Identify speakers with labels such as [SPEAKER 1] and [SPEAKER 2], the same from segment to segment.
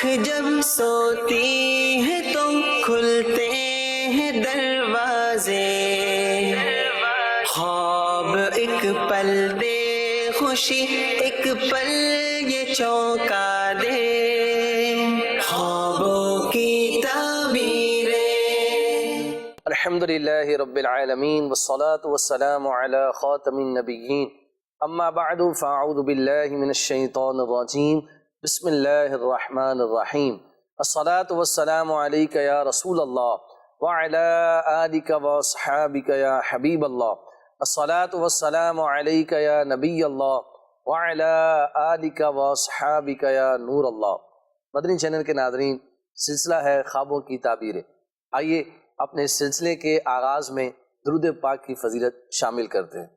[SPEAKER 1] آنکھ جب سوتی ہے تو کھلتے ہیں دروازے، خواب ایک پل دے خوشی ایک پل یہ چونکا دے، خوابوں کی تعبیریں۔
[SPEAKER 2] الحمدللہ رب العالمین والصلاة والسلام علی خاتم النبیین، اما بعد فاعوذ باللہ من الشیطان الرجیم، بسم اللہ الرحمن الرحیم۔ الصلاة والسلام علیک یا رسول اللہ وعلی آلک واصحابک یا حبیب اللہ، الصلاة والسلام علیک یا نبی اللہ وعلی آلک واصحابک یا نور اللہ۔ مدنی چینل کے ناظرین، سلسلہ ہے خوابوں کی تعبیریں۔ آئیے اپنے سلسلے کے آغاز میں درود پاک کی فضیلت شامل کرتے ہیں۔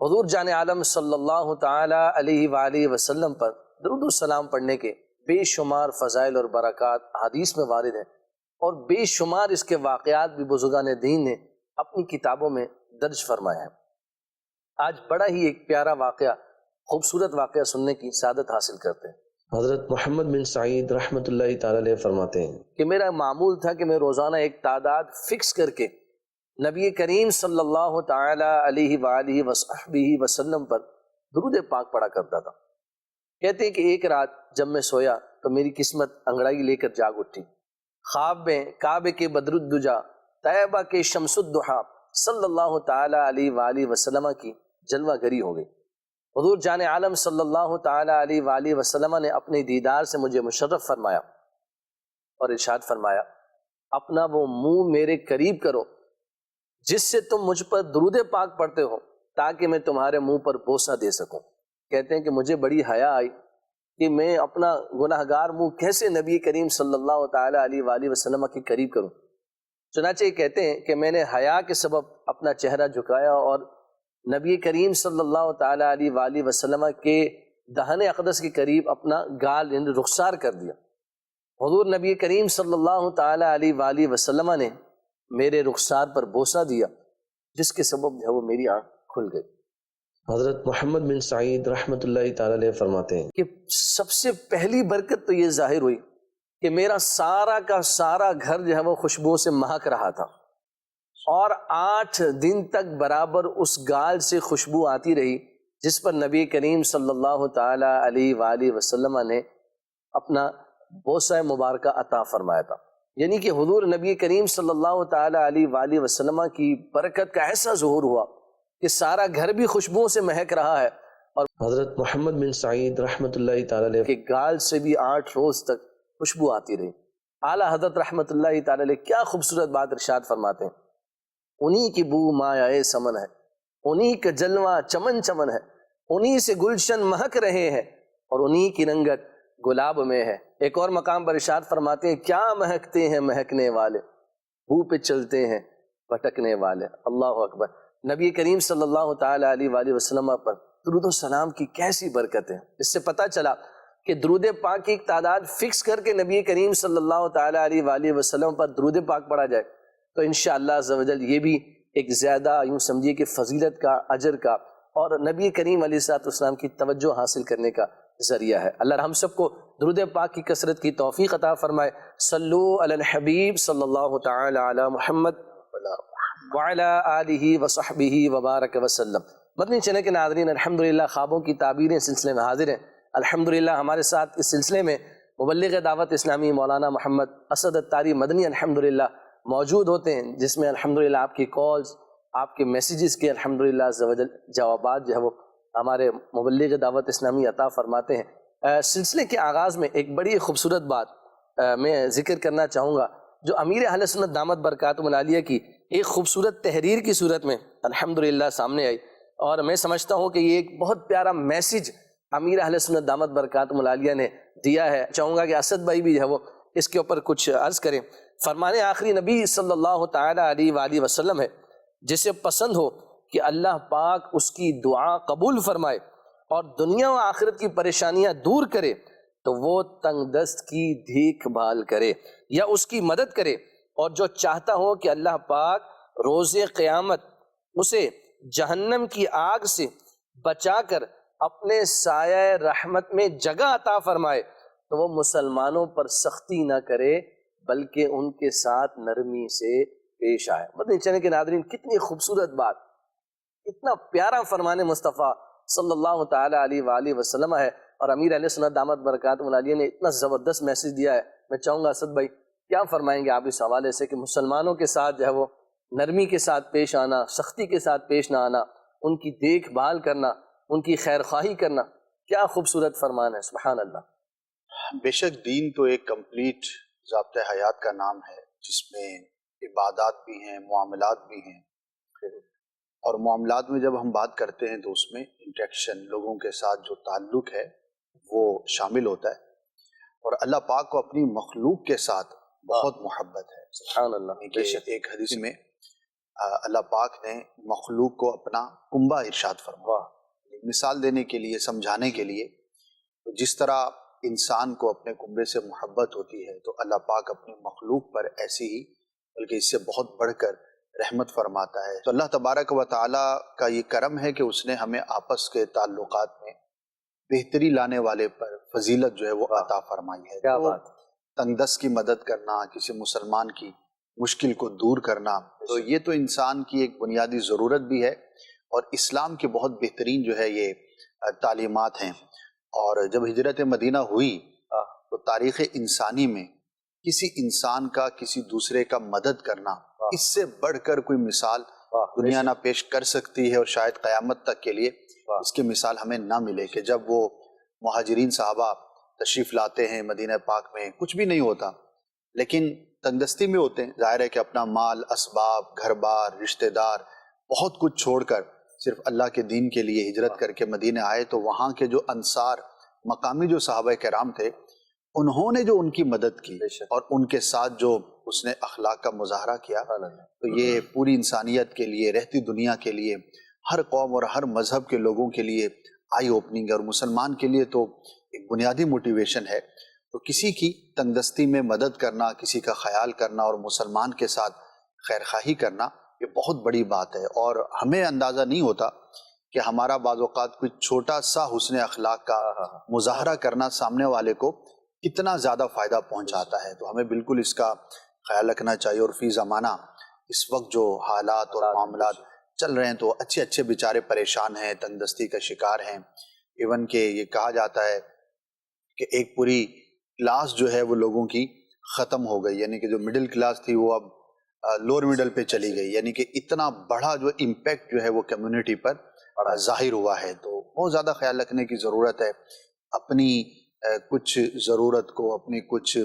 [SPEAKER 2] حضور جان عالم صلی اللہ تعالی علیہ وآلہ وسلم پر درود و سلام پڑھنے کے بے شمار فضائل اور برکات حدیث میں وارد ہیں، اور بے شمار اس کے واقعات بھی بزرگان دین نے اپنی کتابوں میں درج فرمائے ہیں۔ آج بڑا ہی ایک پیارا واقعہ، خوبصورت واقعہ سننے کی سعادت حاصل کرتے ہیں۔ حضرت محمد بن سعید رحمۃ اللہ تعالی علیہ فرماتے ہیں کہ میرا معمول تھا کہ میں روزانہ ایک تعداد فکس کر کے نبی کریم صلی اللہ تعالی علیہ وآلہ وصحبہ وسلم پر درود پاک پڑھا کرتا تھا۔ کہتے ہیں کہ ایک رات جب میں سویا تو میری قسمت انگڑائی لے کر جاگ اٹھی۔ خواب میں کعبے کے بدر الدجا، طیبہ کے شمس الضحیٰ صلی اللہ تعالی علیہ وآلہ وسلم کی جلوہ گری ہو گئی۔ حضور جان عالم صلی اللہ تعالی علیہ وآلہ وسلم نے اپنے دیدار سے مجھے مشرف فرمایا اور ارشاد فرمایا، اپنا وہ منہ میرے قریب کرو جس سے تم مجھ پر درود پاک پڑھتے ہو، تاکہ میں تمہارے منہ پر بوسہ دے سکوں۔ کہتے ہیں کہ مجھے بڑی حیا آئی کہ میں اپنا گناہگار منہ کیسے نبی کریم صلی اللہ تعالی علیہ وآلہ وسلم کے قریب کروں۔ چنانچہ یہ کہتے ہیں کہ میں نے حیا کے سبب اپنا چہرہ جھکایا اور نبی کریم صلی اللہ تعالی علیہ وآلہ وسلم کے دہن اقدس کے قریب اپنا گال رخسار کر دیا۔ حضور نبی کریم صلی اللہ تعالی علیہ وآلہ وسلم نے میرے رخسار پر بوسہ دیا، جس کے سبب وہ میری آنکھ کھل گئی۔ حضرت محمد بن سعید رحمۃ اللہ تعالی علیہ فرماتے ہیں کہ سب سے پہلی برکت تو یہ ظاہر ہوئی کہ میرا سارا کا سارا گھر جو ہے وہ خوشبو سے مہک رہا تھا، اور 8 دن تک برابر اس گال سے خوشبو آتی رہی جس پر نبی کریم صلی اللہ تعالی علیہ وآلہ وسلم نے اپنا بوسہ مبارکہ عطا فرمایا تھا۔ یعنی کہ حضور نبی کریم صلی اللہ تعالی علیہ وآلہ وسلم کی برکت کا ایسا ظہور ہوا کہ سارا گھر بھی خوشبوؤں سے مہک رہا ہے، اور حضرت محمد بن سعید رحمۃ اللہ تعالی علیہ کے گال سے بھی 8 روز تک خوشبو آتی رہی۔ اعلیٰ حضرت رحمۃ اللہ تعالی علیہ کیا خوبصورت بات ارشاد فرماتے ہیں، انہی کی بو مایہ سمن ہے، انہی کا جلوہ چمن چمن ہے، انہی سے گلشن مہک رہے ہیں، اور انہی کی رنگت گلاب میں ہے۔ ایک اور مقام پر ارشاد فرماتے ہیں، کیا مہکتے ہیں مہکنے والے، بو پہ چلتے ہیں بھٹکنے والے۔ اللہ اکبر۔ نبی کریم صلی اللہ تعالی علیہ وآلہ وسلم پر درود و سلام کی کیسی برکت ہے۔ اس سے پتہ چلا کہ درود پاک کی ایک تعداد فکس کر کے نبی کریم صلی اللہ تعالی علیہ وآلہ وسلم پر درود پاک پڑھا جائے تو انشاءاللہ عز و جل یہ بھی ایک زیادہ یوں سمجھیے کہ فضیلت کا، اجر کا، اور نبی کریم علیہ الصلوۃ والسلام کی توجہ حاصل کرنے کا ذریعہ ہے۔ اللہ ہم سب کو درود پاک کی کثرت کی توفیق عطا فرمائے۔ صلو علی الحبیب صلی اللہ تعالی علی محمد وعلی آلہ وصحبہ وبارک وسلم۔ مدنی چینل کے ناظرین، الحمدللہ خوابوں کی تعبیریں سلسلے میں حاضر ہیں۔ الحمدللہ ہمارے ساتھ اس سلسلے میں مبلغ دعوت اسلامی مولانا محمد اسد الطاری مدنی الحمدللہ موجود ہوتے ہیں، جس میں الحمدللہ آپ کی کالز، آپ کے میسیجز کے الحمدللہ عز و جل جوابات جو ہے وہ ہمارے مبلغ دعوت اسلامی عطا فرماتے ہیں۔ سلسلے کے آغاز میں ایک بڑی خوبصورت بات میں ذکر کرنا چاہوں گا، جو امیر اہل سنت دامت برکاتہم العالیہ کی ایک خوبصورت تحریر کی صورت میں الحمدللہ سامنے آئی، اور میں سمجھتا ہوں کہ یہ ایک بہت پیارا میسیج امیر اہل سنت دامت برکاتہم العالیہ نے دیا ہے۔ چاہوں گا کہ اسد بھائی بھی جو ہے وہ اس کے اوپر کچھ عرض کریں۔ فرمان آخری نبی صلی اللہ تعالی علیہ وآلہ وسلم ہے، جسے پسند ہو کہ اللہ پاک اس کی دعا قبول فرمائے اور دنیا و آخرت کی پریشانیاں دور کرے، تو وہ تنگ دست کی دیکھ بھال کرے یا اس کی مدد کرے، اور جو چاہتا ہو کہ اللہ پاک روز قیامت اسے جہنم کی آگ سے بچا کر اپنے سایہ رحمت میں جگہ عطا فرمائے، تو وہ مسلمانوں پر سختی نہ کرے بلکہ ان کے ساتھ نرمی سے پیش آئے۔ مدنی چینل کے ناظرین، کتنی خوبصورت بات، اتنا پیارا فرمان مصطفیٰ صلی اللہ تعالیٰ علیہ وآلہ وسلم ہے، اور امیر اہل سنت دامت برکاتہم العالیہ نے اتنا زبردست میسج دیا ہے۔ میں چاہوں گا اسد بھائی کیا فرمائیں گے آپ اس حوالے سے کہ مسلمانوں کے ساتھ جو ہے وہ نرمی کے ساتھ پیش آنا، سختی کے ساتھ پیش نہ آنا، ان کی دیکھ بھال کرنا، ان کی خیر خواہی کرنا، کیا خوبصورت فرمان ہے، سبحان اللہ۔
[SPEAKER 3] بے شک دین تو ایک کمپلیٹ ضابطۂ حیات کا نام ہے، جس میں عبادات بھی ہیں، معاملات بھی ہیں، اور معاملات میں جب ہم بات کرتے ہیں تو اس میں انٹریکشن، لوگوں کے ساتھ جو تعلق ہے وہ شامل ہوتا ہے، اور اللہ پاک کو اپنی مخلوق کے ساتھ بہت محبت ہے،
[SPEAKER 2] سبحان اللہ۔
[SPEAKER 3] یعنی کہ ایک حدیث میں اللہ پاک نے مخلوق کو اپنا کنبہ ارشاد فرمایا، مثال دینے کے لیے، سمجھانے کے لیے، جس طرح انسان کو اپنے کنبے سے محبت ہوتی ہے تو اللہ پاک اپنی مخلوق پر ایسی ہی بلکہ اس سے بہت بڑھ کر رحمت فرماتا ہے۔ تو اللہ تبارک و تعالیٰ کا یہ کرم ہے کہ اس نے ہمیں آپس کے تعلقات میں بہتری لانے والے پر فضیلت جو ہے وہ عطا فرمائی ہے۔
[SPEAKER 2] کیا
[SPEAKER 3] تو
[SPEAKER 2] بات،
[SPEAKER 3] تنگ دست کی مدد کرنا، کسی مسلمان کی مشکل کو دور کرنا، تو یہ تو انسان کی ایک بنیادی ضرورت بھی ہے، اور اسلام کی بہت بہترین جو ہے یہ تعلیمات ہیں۔ اور جب ہجرت مدینہ ہوئی تو تاریخ انسانی میں کسی انسان کا کسی دوسرے کا مدد کرنا، اس سے بڑھ کر کوئی مثال دنیا نہ پیش کر سکتی ہے، اور شاید قیامت تک کے لیے اس کی مثال ہمیں نہ ملے کہ جب وہ مہاجرین صحابہ تشریف لاتے ہیں مدینہ پاک میں، کچھ بھی نہیں ہوتا لیکن تنگدستی میں ہوتے ہیں، ظاہر ہے کہ اپنا مال، اسباب، گھر بار، رشتہ دار، بہت کچھ چھوڑ کر صرف اللہ کے دین کے لیے ہجرت کر کے مدینہ آئے، تو وہاں کے جو انصار، مقامی جو صحابہ کرام تھے، انہوں نے جو ان کی مدد کی اور ان کے ساتھ جو اس نے اخلاق کا مظاہرہ کیا، تو یہ پوری انسانیت کے لیے، رہتی دنیا کے لیے، ہر قوم اور ہر مذہب کے لوگوں کے لیے آئی اوپننگ ہے، اور مسلمان کے لیے تو ایک بنیادی موٹیویشن ہے۔ تو کسی کی تنگدستی میں مدد کرنا، کسی کا خیال کرنا اور مسلمان کے ساتھ خیر خواہی کرنا، یہ بہت بڑی بات ہے، اور ہمیں اندازہ نہیں ہوتا کہ ہمارا بعض اوقات کوئی چھوٹا سا حسن اخلاق کا مظاہرہ کرنا سامنے والے کو کتنا زیادہ فائدہ پہنچاتا ہے۔ تو ہمیں بالکل اس کا خیال رکھنا چاہیے، اور فی زمانہ اس وقت جو حالات اور معاملات چل رہے ہیں تو اچھے اچھے بیچارے پریشان ہیں، تنگدستی کا شکار ہیں، ایون کہ یہ کہا جاتا ہے کہ ایک پوری کلاس جو ہے وہ لوگوں کی ختم ہو گئی، یعنی کہ جو مڈل کلاس تھی وہ اب لوور مڈل پہ چلی گئی، یعنی کہ اتنا بڑا جو امپیکٹ جو ہے وہ کمیونٹی پر ظاہر ہوا ہے۔ تو بہت زیادہ خیال رکھنے کی ضرورت ہے، اپنی کچھ ضرورت کو، اپنی کچھ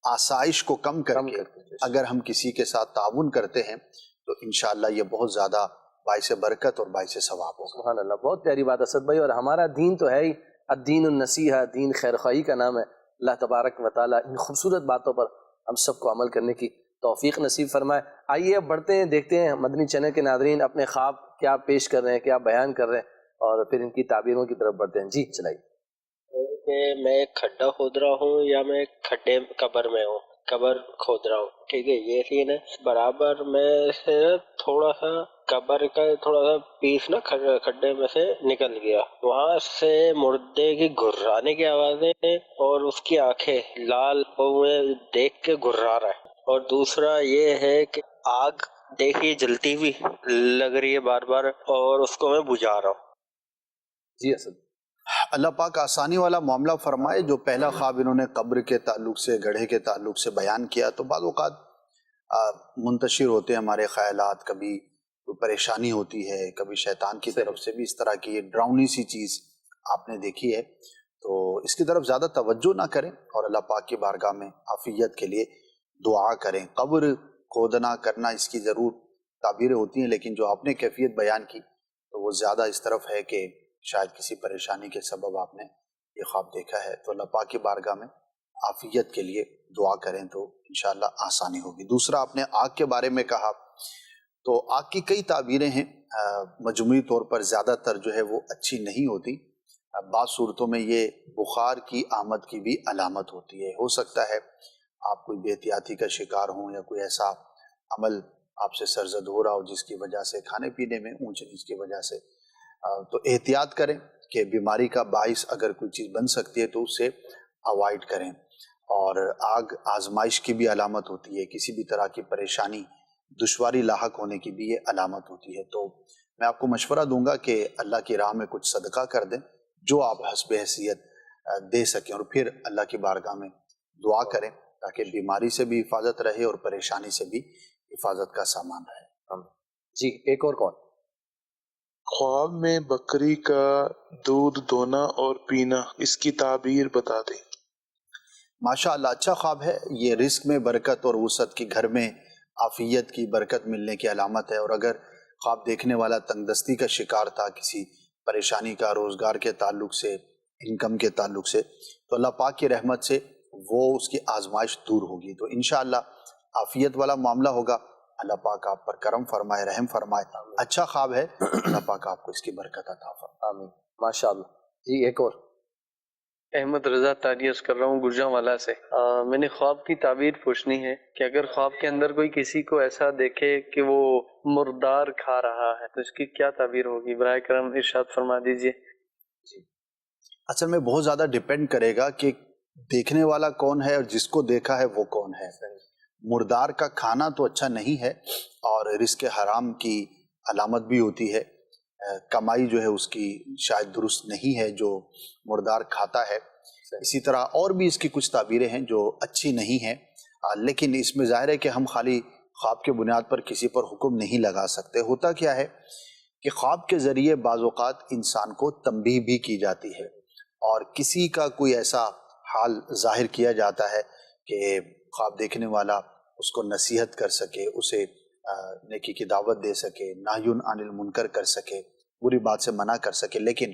[SPEAKER 3] آسائش کو کم کر کے اگر ہم کسی کے ساتھ تعاون کرتے ہیں تو انشاءاللہ یہ بہت زیادہ باعث برکت اور باعث ثواب ہوگا۔
[SPEAKER 2] سبحان اللہ، بہت پیاری بات اسد بھائی، اور ہمارا دین تو ہے ہی الدین النصیحہ، دین خیر خواہی کا نام ہے۔ اللہ تبارک و تعالیٰ ان خوبصورت باتوں پر ہم سب کو عمل کرنے کی توفیق نصیب فرمائے۔ آئیے اب بڑھتے ہیں، دیکھتے ہیں مدنی چینل کے ناظرین اپنے خواب کیا پیش کر رہے ہیں، کیا بیان کر رہے ہیں، اور پھر ان کی تعبیروں کی طرف بڑھتے ہیں۔ جی چلائیے۔
[SPEAKER 4] کہ میں ایک کھڈا کھود رہا ہوں یا میں ایک کھڈے قبر میں ہوں، قبر کھود رہا ہوں، ٹھیک ہے، یہ سین ہے۔ برابر میں سے تھوڑا سا قبر کا تھوڑا سا پیس نا کھڈے میں سے نکل گیا، وہاں سے مردے کی گھرانے کی آوازیں اور اس کی آنکھیں لال ہوئے دیکھ کے گھرا رہا ہے۔ اور دوسرا یہ ہے کہ آگ دیکھیے جلتی ہوئی لگ رہی ہے بار بار، اور اس کو میں بجھا رہا ہوں۔
[SPEAKER 2] جی اسد،
[SPEAKER 3] اللہ پاک آسانی والا معاملہ فرمائے۔ جو پہلا خواب انہوں نے قبر کے تعلق سے، گڑھے کے تعلق سے بیان کیا، تو بعض اوقات منتشر ہوتے ہیں ہمارے خیالات، کبھی کوئی پریشانی ہوتی ہے، کبھی شیطان کی طرف سے بھی اس طرح کی یہ ڈراؤنی سی چیز آپ نے دیکھی ہے، تو اس کی طرف زیادہ توجہ نہ کریں اور اللہ پاک کی بارگاہ میں عافیت کے لیے دعا کریں۔ قبر کھودنا کرنا اس کی ضرور تعبیریں ہوتی ہیں، لیکن جو آپ نے کیفیت بیان کی تو وہ زیادہ اس طرف ہے کہ شاید کسی پریشانی کے سبب آپ نے یہ خواب دیکھا ہے، تو اللہ پاک کی بارگاہ میں عافیت کے لیے دعا کریں تو انشاءاللہ آسانی ہوگی۔ دوسرا آپ نے آگ کے بارے میں کہا، تو آگ کی کئی تعبیریں ہیں، مجموعی طور پر زیادہ تر جو ہے وہ اچھی نہیں ہوتی، بعض صورتوں میں یہ بخار کی آمد کی بھی علامت ہوتی ہے۔ ہو سکتا ہے آپ کوئی بے احتیاطی کا شکار ہوں یا کوئی ایسا عمل آپ سے سرزد ہو رہا ہو جس کی وجہ سے، کھانے پینے میں اونچ نیچ کی وجہ سے، تو احتیاط کریں کہ بیماری کا باعث اگر کوئی چیز بن سکتی ہے تو اسے اوائڈ کریں. اور آگ آزمائش کی بھی علامت ہوتی ہے، کسی بھی طرح کی پریشانی دشواری لاحق ہونے کی بھی یہ علامت ہوتی ہے. تو میں آپ کو مشورہ دوں گا کہ اللہ کی راہ میں کچھ صدقہ کر دیں جو آپ حسب حیثیت دے سکیں، اور پھر اللہ کی بارگاہ میں دعا کریں تاکہ بیماری سے بھی حفاظت رہے اور پریشانی سے بھی حفاظت کا سامان رہے.
[SPEAKER 2] جی ایک اور کون؟
[SPEAKER 5] خواب میں بکری کا دودھ دونا اور پینا، اس کی تعبیر بتا دیں.
[SPEAKER 3] ماشاء اللہ اچھا خواب ہے. یہ رزق میں برکت اور وسعت کی، گھر میں عافیت کی، برکت ملنے کی علامت ہے. اور اگر خواب دیکھنے والا تنگ دستی کا شکار تھا، کسی پریشانی کا، روزگار کے تعلق سے، انکم کے تعلق سے، تو اللہ پاک کی رحمت سے وہ اس کی آزمائش دور ہوگی. تو انشاءاللہ عافیت والا معاملہ ہوگا. اللہ پاک آپ پر کرم فرمائے، رحم فرمائے. اچھا خواب ہے، اللہ پاک آپ کو اس کی برکت عطا فرمائے.
[SPEAKER 2] آمین ماشاءاللہ. جی ایک اور.
[SPEAKER 6] احمد رضا تاریس کر رہا ہوں گرجاں سے. میں نے خواب کی تعبیر پوچھنی ہے کہ اگر خواب کے اندر کوئی کسی کو ایسا دیکھے کہ وہ مردار کھا رہا ہے تو اس کی کیا تعبیر ہوگی؟ براہ کرم ارشاد فرما دیجئے.
[SPEAKER 3] اصل میں بہت زیادہ ڈیپینڈ کرے گا کہ دیکھنے والا کون ہے اور جس کو دیکھا ہے وہ کون ہے. مردار کا کھانا تو اچھا نہیں ہے اور رزق حرام کی علامت بھی ہوتی ہے. کمائی جو ہے اس کی شاید درست نہیں ہے جو مردار کھاتا ہے. اسی طرح اور بھی اس کی کچھ تعبیریں ہیں جو اچھی نہیں ہیں، لیکن اس میں ظاہر ہے کہ ہم خالی خواب کے بنیاد پر کسی پر حکم نہیں لگا سکتے. ہوتا کیا ہے کہ خواب کے ذریعے بعض اوقات انسان کو تنبیہ بھی کی جاتی ہے اور کسی کا کوئی ایسا حال ظاہر کیا جاتا ہے کہ خواب دیکھنے والا اس کو نصیحت کر سکے، اسے نیکی کی دعوت دے سکے، نہی عن المنکر کر سکے، بری بات سے منع کر سکے. لیکن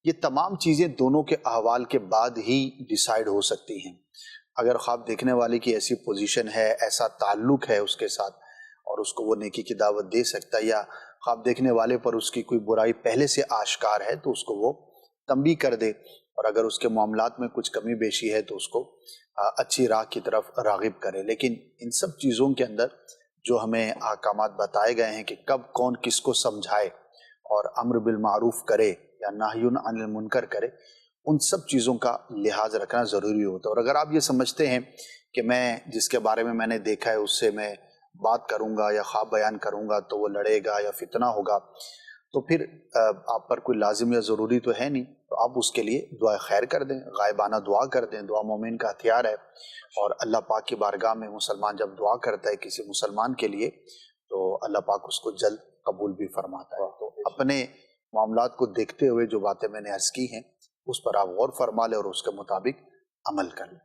[SPEAKER 3] یہ تمام چیزیں دونوں کے احوال کے بعد ہی ڈیسائیڈ ہو سکتی ہیں. اگر خواب دیکھنے والے کی ایسی پوزیشن ہے، ایسا تعلق ہے اس کے ساتھ اور اس کو وہ نیکی کی دعوت دے سکتا ہے، یا خواب دیکھنے والے پر اس کی کوئی برائی پہلے سے آشکار ہے تو اس کو وہ تنبیہ کر دے، اور اگر اس کے معاملات میں کچھ کمی بیشی ہے تو اس کو اچھی راہ کی طرف راغب کرے. لیکن ان سب چیزوں کے اندر جو ہمیں احکامات بتائے گئے ہیں کہ کب کون کس کو سمجھائے اور امر بالمعروف کرے یا نہی عن المنکر کرے، ان سب چیزوں کا لحاظ رکھنا ضروری ہوتا ہے. اور اگر آپ یہ سمجھتے ہیں کہ میں جس کے بارے میں نے دیکھا ہے اس سے میں بات کروں گا یا خواب بیان کروں گا تو وہ لڑے گا یا فتنہ ہوگا، تو پھر آپ پر کوئی لازم یا ضروری تو ہے نہیں، تو آپ اس کے لیے دعا خیر کر دیں، غائبانہ دعا کر دیں. دعا مومن کا ہتھیار ہے، اور اللہ پاک کی بارگاہ میں مسلمان جب دعا کرتا ہے کسی مسلمان کے لیے تو اللہ پاک اس کو جلد قبول بھی فرماتا ہے. تو اپنے معاملات کو دیکھتے ہوئے جو باتیں میں نے عرض کی ہیں اس پر آپ غور فرما لیں اور اس کے مطابق عمل کر لیں.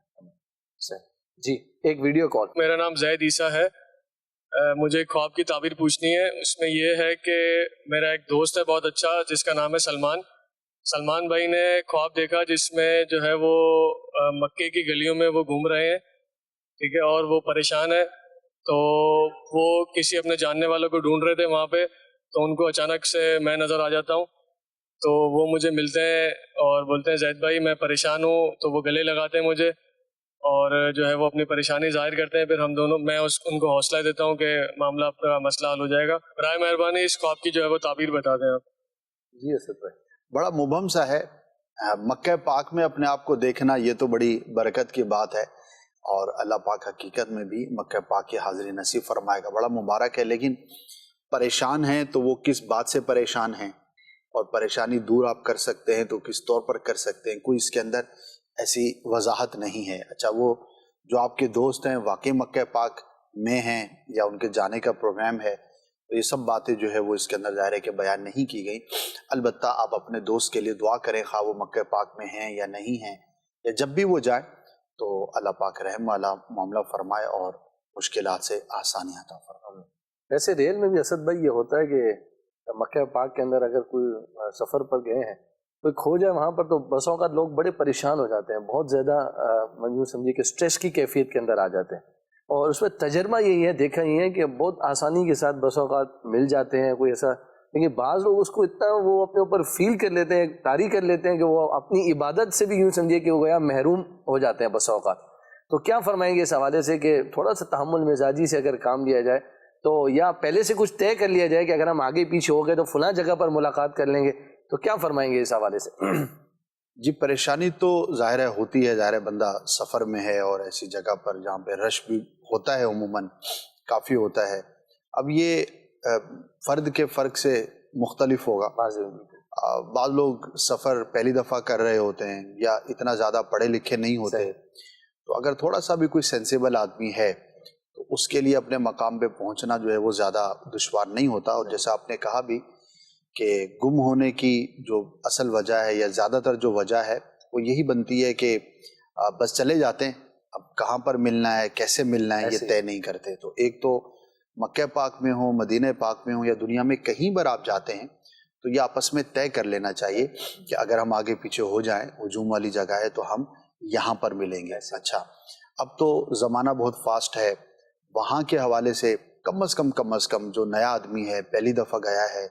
[SPEAKER 2] جی ایک ویڈیو کال.
[SPEAKER 7] میرا نام زید عیسیٰ ہے. مجھے ایک خواب کی تعبیر پوچھنی ہے. اس میں یہ ہے کہ میرا ایک دوست ہے بہت اچھا جس کا نام ہے سلمان. سلمان بھائی نے خواب دیکھا جس میں جو ہے وہ مکے کی گلیوں میں وہ گھوم رہے ہیں، ٹھیک ہے، اور وہ پریشان ہے. تو وہ کسی اپنے جاننے والوں کو ڈھونڈ رہے تھے وہاں پہ، تو ان کو اچانک سے میں نظر آ جاتا ہوں. تو وہ مجھے ملتے ہیں اور بولتے ہیں زید بھائی میں پریشان ہوں. تو وہ گلے لگاتے ہیں مجھے اور جو ہے وہ اپنی پریشانی ظاہر کرتے ہیں. پھر ہم دونوں، میں ان کو حوصلہ دیتا ہوں کہ معاملہ کا مسئلہ حل ہو جائے گا. برائے مہربانی اس خواب کی جو ہے وہ تعبیر بتا دیں آپ.
[SPEAKER 2] جی اسد بھائی.
[SPEAKER 3] بڑا مبہم سا ہے. مکہ پاک میں اپنے آپ کو دیکھنا یہ تو بڑی برکت کی بات ہے، اور اللہ پاک حقیقت میں بھی مکہ پاک کی حاضری نصیب فرمائے گا، بڑا مبارک ہے. لیکن پریشان ہیں تو وہ کس بات سے پریشان ہیں، اور پریشانی دور آپ کر سکتے ہیں تو کس طور پر کر سکتے ہیں، کوئی اس کے اندر ایسی وضاحت نہیں ہے. اچھا وہ جو آپ کے دوست ہیں واقعی مکہ پاک میں ہیں یا ان کے جانے کا پروگرام ہے، تو یہ سب باتیں جو ہے وہ اس کے اندر ظاہر ہے کہ بیان نہیں کی گئی. البتہ آپ اپنے دوست کے لیے دعا کریں، خواہ وہ مکہ پاک میں ہیں یا نہیں ہیں، یا جب بھی وہ جائیں تو اللہ پاک رحم والا معاملہ فرمائے اور مشکلات سے آسانی عطا فرمائے.
[SPEAKER 2] ویسے ریل میں بھی اسد بھائی یہ ہوتا ہے کہ مکہ پاک کے اندر اگر کوئی سفر پر گئے ہیں، کوئی کھو جائے وہاں پر، تو بسوں اوقات لوگ بڑے پریشان ہو جاتے ہیں، بہت زیادہ منظور سمجھیے کہ سٹریس کی کیفیت کے اندر آ جاتے ہیں. اور اس میں تجربہ یہی ہے، دیکھا یہ ہے کہ بہت آسانی کے ساتھ بسوں اوقات مل جاتے ہیں کوئی ایسا، لیکن بعض لوگ اس کو اتنا وہ اپنے اوپر فیل کر لیتے ہیں، طاری کر لیتے ہیں کہ وہ اپنی عبادت سے بھی یوں سمجھیے کہ وہ گویا محروم ہو جاتے ہیں بسوں اوقات. تو کیا فرمائیں گے اس حوالے سے کہ تھوڑا سا تحمل مزاجی سے اگر کام لیا جائے تو، یا پہلے سے کچھ طے کر لیا جائے کہ اگر ہم آگے پیچھے ہو گئے تو فلاں جگہ پر ملاقات کر لیں گے، تو کیا فرمائیں گے اس حوالے سے؟
[SPEAKER 3] جی پریشانی تو ظاہر ہے ہوتی ہے، ظاہر ہے بندہ سفر میں ہے اور ایسی جگہ پر جہاں پہ رش بھی ہوتا ہے، عموماً کافی ہوتا ہے. اب یہ فرد کے فرق سے مختلف ہوگا. بعض لوگ سفر پہلی دفعہ کر رہے ہوتے ہیں یا اتنا زیادہ پڑھے لکھے نہیں ہوتے، تو اگر تھوڑا سا بھی کوئی سینسیبل آدمی ہے تو اس کے لیے اپنے مقام پہ پہنچنا جو ہے وہ زیادہ دشوار نہیں ہوتا. اور جیسا آپ نے کہا بھی کہ گم ہونے کی جو اصل وجہ ہے یا زیادہ تر جو وجہ ہے وہ یہی بنتی ہے کہ بس چلے جاتے ہیں، اب کہاں پر ملنا ہے کیسے ملنا ہے یہ طے نہیں کرتے. تو ایک تو مکہ پاک میں ہوں، مدینہ پاک میں ہوں یا دنیا میں کہیں پر آپ جاتے ہیں تو یہ آپس میں طے کر لینا چاہیے کہ اگر ہم آگے پیچھے ہو جائیں، ہجوم والی جگہ ہے تو ہم یہاں پر ملیں گے. اچھا اب تو زمانہ بہت فاسٹ ہے، وہاں کے حوالے سے کم از کم جو نیا آدمی ہے، پہلی دفعہ گیا ہے،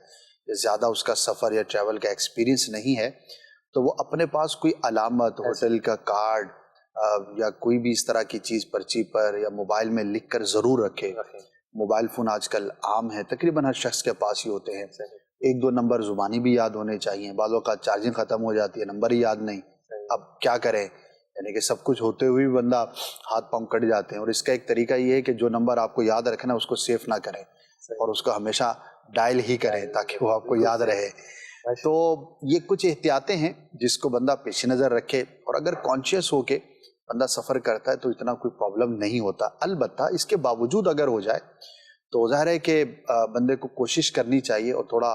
[SPEAKER 3] زیادہ اس کا سفر یا ٹریول کا ایکسپیرینس نہیں ہے، تو وہ اپنے پاس کوئی علامت، ہوٹل کا کارڈ یا کوئی بھی اس طرح کی چیز پرچی پر یا موبائل میں لکھ کر ضرور رکھے. موبائل فون آج کل عام ہے، تقریباً ہر شخص کے پاس ہی ہوتے ہیں. ایک دو نمبر زبانی بھی یاد ہونے چاہیے، بعض اوقات چارجنگ ختم ہو جاتی ہے، نمبر ہی یاد نہیں. اب کیا کریں، یعنی کہ سب کچھ ہوتے ہوئے بھی بندہ ہاتھ پاؤں کٹ جاتے ہیں. اور اس کا ایک طریقہ یہ ہے کہ جو نمبر آپ کو یاد رکھنا ہے اس کو سیو نہ کریں اور اس کو ہمیشہ ڈائل ہی کریں تاکہ وہ آپ کو یاد رہے. تو یہ کچھ احتیاطیں ہیں جس کو بندہ پیش نظر رکھے، اور اگر کانشیس ہو کے بندہ سفر کرتا ہے تو اتنا کوئی پرابلم نہیں ہوتا. البتہ اس کے باوجود اگر ہو جائے تو ظاہر ہے کہ بندے کو کوشش کرنی چاہیے اور تھوڑا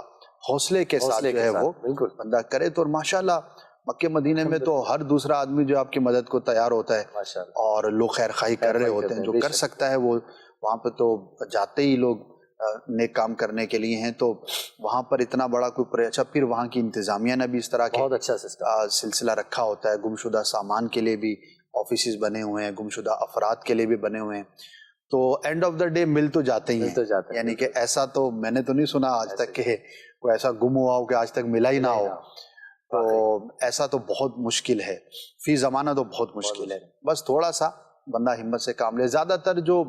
[SPEAKER 3] حوصلے کے ساتھ جو ہے وہ بندہ کرے. تو ماشاءاللہ مکہ مدینے میں تو ہر دوسرا آدمی جو آپ کی مدد کو تیار ہوتا ہے اور لوگ خیر خواہی کر رہے ہوتے ہیں. جو کر سکتا ہے وہ وہاں پہ تو جاتے ہی لوگ نیک کام کرنے کے لیے ہیں. تو وہاں پر اتنا بڑا کوئی اچھا پھر وہاں کی انتظامیہ نے بھی اس طرح کے
[SPEAKER 2] بہت اچھا
[SPEAKER 3] سلسلہ رکھا ہوتا ہے. گمشدہ سامان کے لیے بھی آفیسز بنے ہوئے ہیں، گمشدہ افراد کے لیے بھی بنے ہوئے ہیں. تو اینڈ آف دا ڈے مل تو جاتے ہی ہیں. یعنی کہ ایسا تو میں نے تو نہیں سنا آج تک کہ کوئی ایسا گم ہوا ہو کہ آج تک ملا ہی نہ ہو. تو ایسا تو بہت مشکل ہے، فی زمانہ تو بہت مشکل ہے. بس تھوڑا سا بندہ ہمت سے کام لے. زیادہ تر جو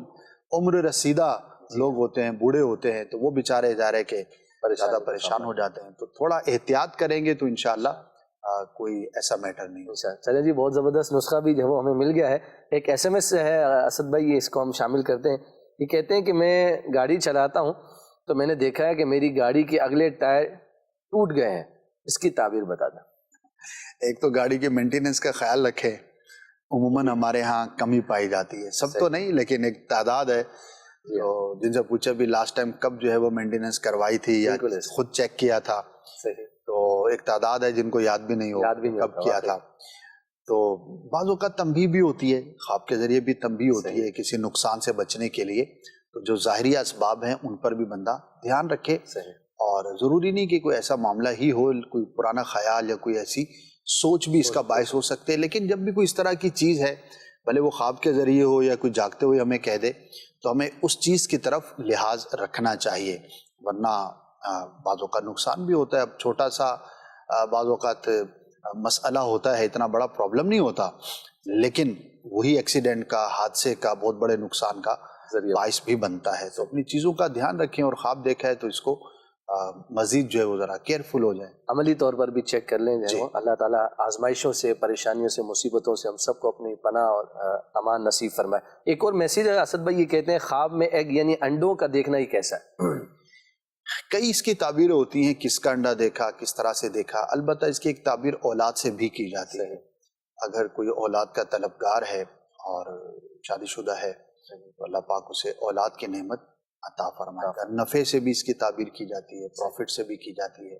[SPEAKER 3] عمر رسیدہ لوگ ہوتے ہیں، بوڑھے ہوتے ہیں، تو وہ بیچارے ادارے کے زیادہ پریشان ہو جاتے ہیں. تو تھوڑا احتیاط کریں گے تو انشاءاللہ کوئی ایسا میٹر نہیں ہوگا.
[SPEAKER 2] چلے جی، بہت زبردست نسخہ بھی جو ہمیں مل گیا ہے. ایک ایس ایم ایس ہے اسد بھائی، اس کو ہم شامل کرتے ہیں. یہ کہتے ہیں کہ میں گاڑی چلاتا ہوں تو میں نے دیکھا ہے کہ میری گاڑی کے اگلے ٹائر ٹوٹ گئے ہیں، اس کی تعبیر بتا دیں.
[SPEAKER 3] ایک تو گاڑی کے مینٹیننس کا خیال رکھیں. عموماً ہمارے ہاں کمی پائی جاتی ہے، سب تو نہیں لیکن ایک تعداد ہے جن سے پوچھا بھی لاسٹ ٹائم کب جو ہے وہ مینٹیننس کروائی تھی یا خود چیک کیا تھا. تو ایک تعداد ہے جن کو یاد بھی نہیں ہو کب کیا تھا. تو بعض اوقات تنبیہ بھی ہوتی ہے، خواب کے ذریعے بھی تنبیہ ہوتی ہے کسی نقصان سے بچنے کے لیے. تو جو ظاہری اسباب ہیں ان پر بھی بندہ دھیان رکھے. اور ضروری نہیں کہ کوئی ایسا معاملہ ہی ہو، کوئی پرانا خیال یا کوئی ایسی سوچ بھی اس کا باعث ہو سکتے. لیکن جب بھی کوئی اس طرح کی چیز ہے، بھلے وہ خواب کے ذریعے ہو یا کوئی جاگتے ہوئے ہمیں کہہ دے، تو ہمیں اس چیز کی طرف لحاظ رکھنا چاہیے. ورنہ بعض اوقات نقصان بھی ہوتا ہے. اب چھوٹا سا بعض اوقات مسئلہ ہوتا ہے، اتنا بڑا پرابلم نہیں ہوتا، لیکن وہی ایکسیڈنٹ کا، حادثے کا، بہت بڑے نقصان کا باعث بھی بنتا ہے. تو اپنی چیزوں کا دھیان رکھیں اور خواب دیکھا ہے تو اس کو مزید جو ہے وہ ذرا کیئرفل ہو جائیں،
[SPEAKER 2] عملی طور پر بھی چیک کر لیں. اللہ تعالیٰ آزمائشوں سے، پریشانیوں سے، مصیبتوں سے ہم سب کو اپنی پناہ اور امان نصیب فرمائے. ایک اور میسیج ہے اسد بھائی، یہ کہتے ہیں خواب میں ایگ یعنی انڈوں کا دیکھنا ہی کیسا ہے؟
[SPEAKER 3] کئی اس کی تعبیریں ہوتی ہیں، کس کا انڈا دیکھا، کس طرح سے دیکھا. البتہ اس کی ایک تعبیر اولاد سے بھی کی جاتی ہے. اگر کوئی اولاد کا طلبگار ہے اور شادی شدہ ہے تو اللہ پاک اسے اولاد کی نعمت عطا فرمائے گا. نفع سے بھی اس کی تعبیر کی جاتی ہے، پروفٹ سے بھی کی جاتی ہے.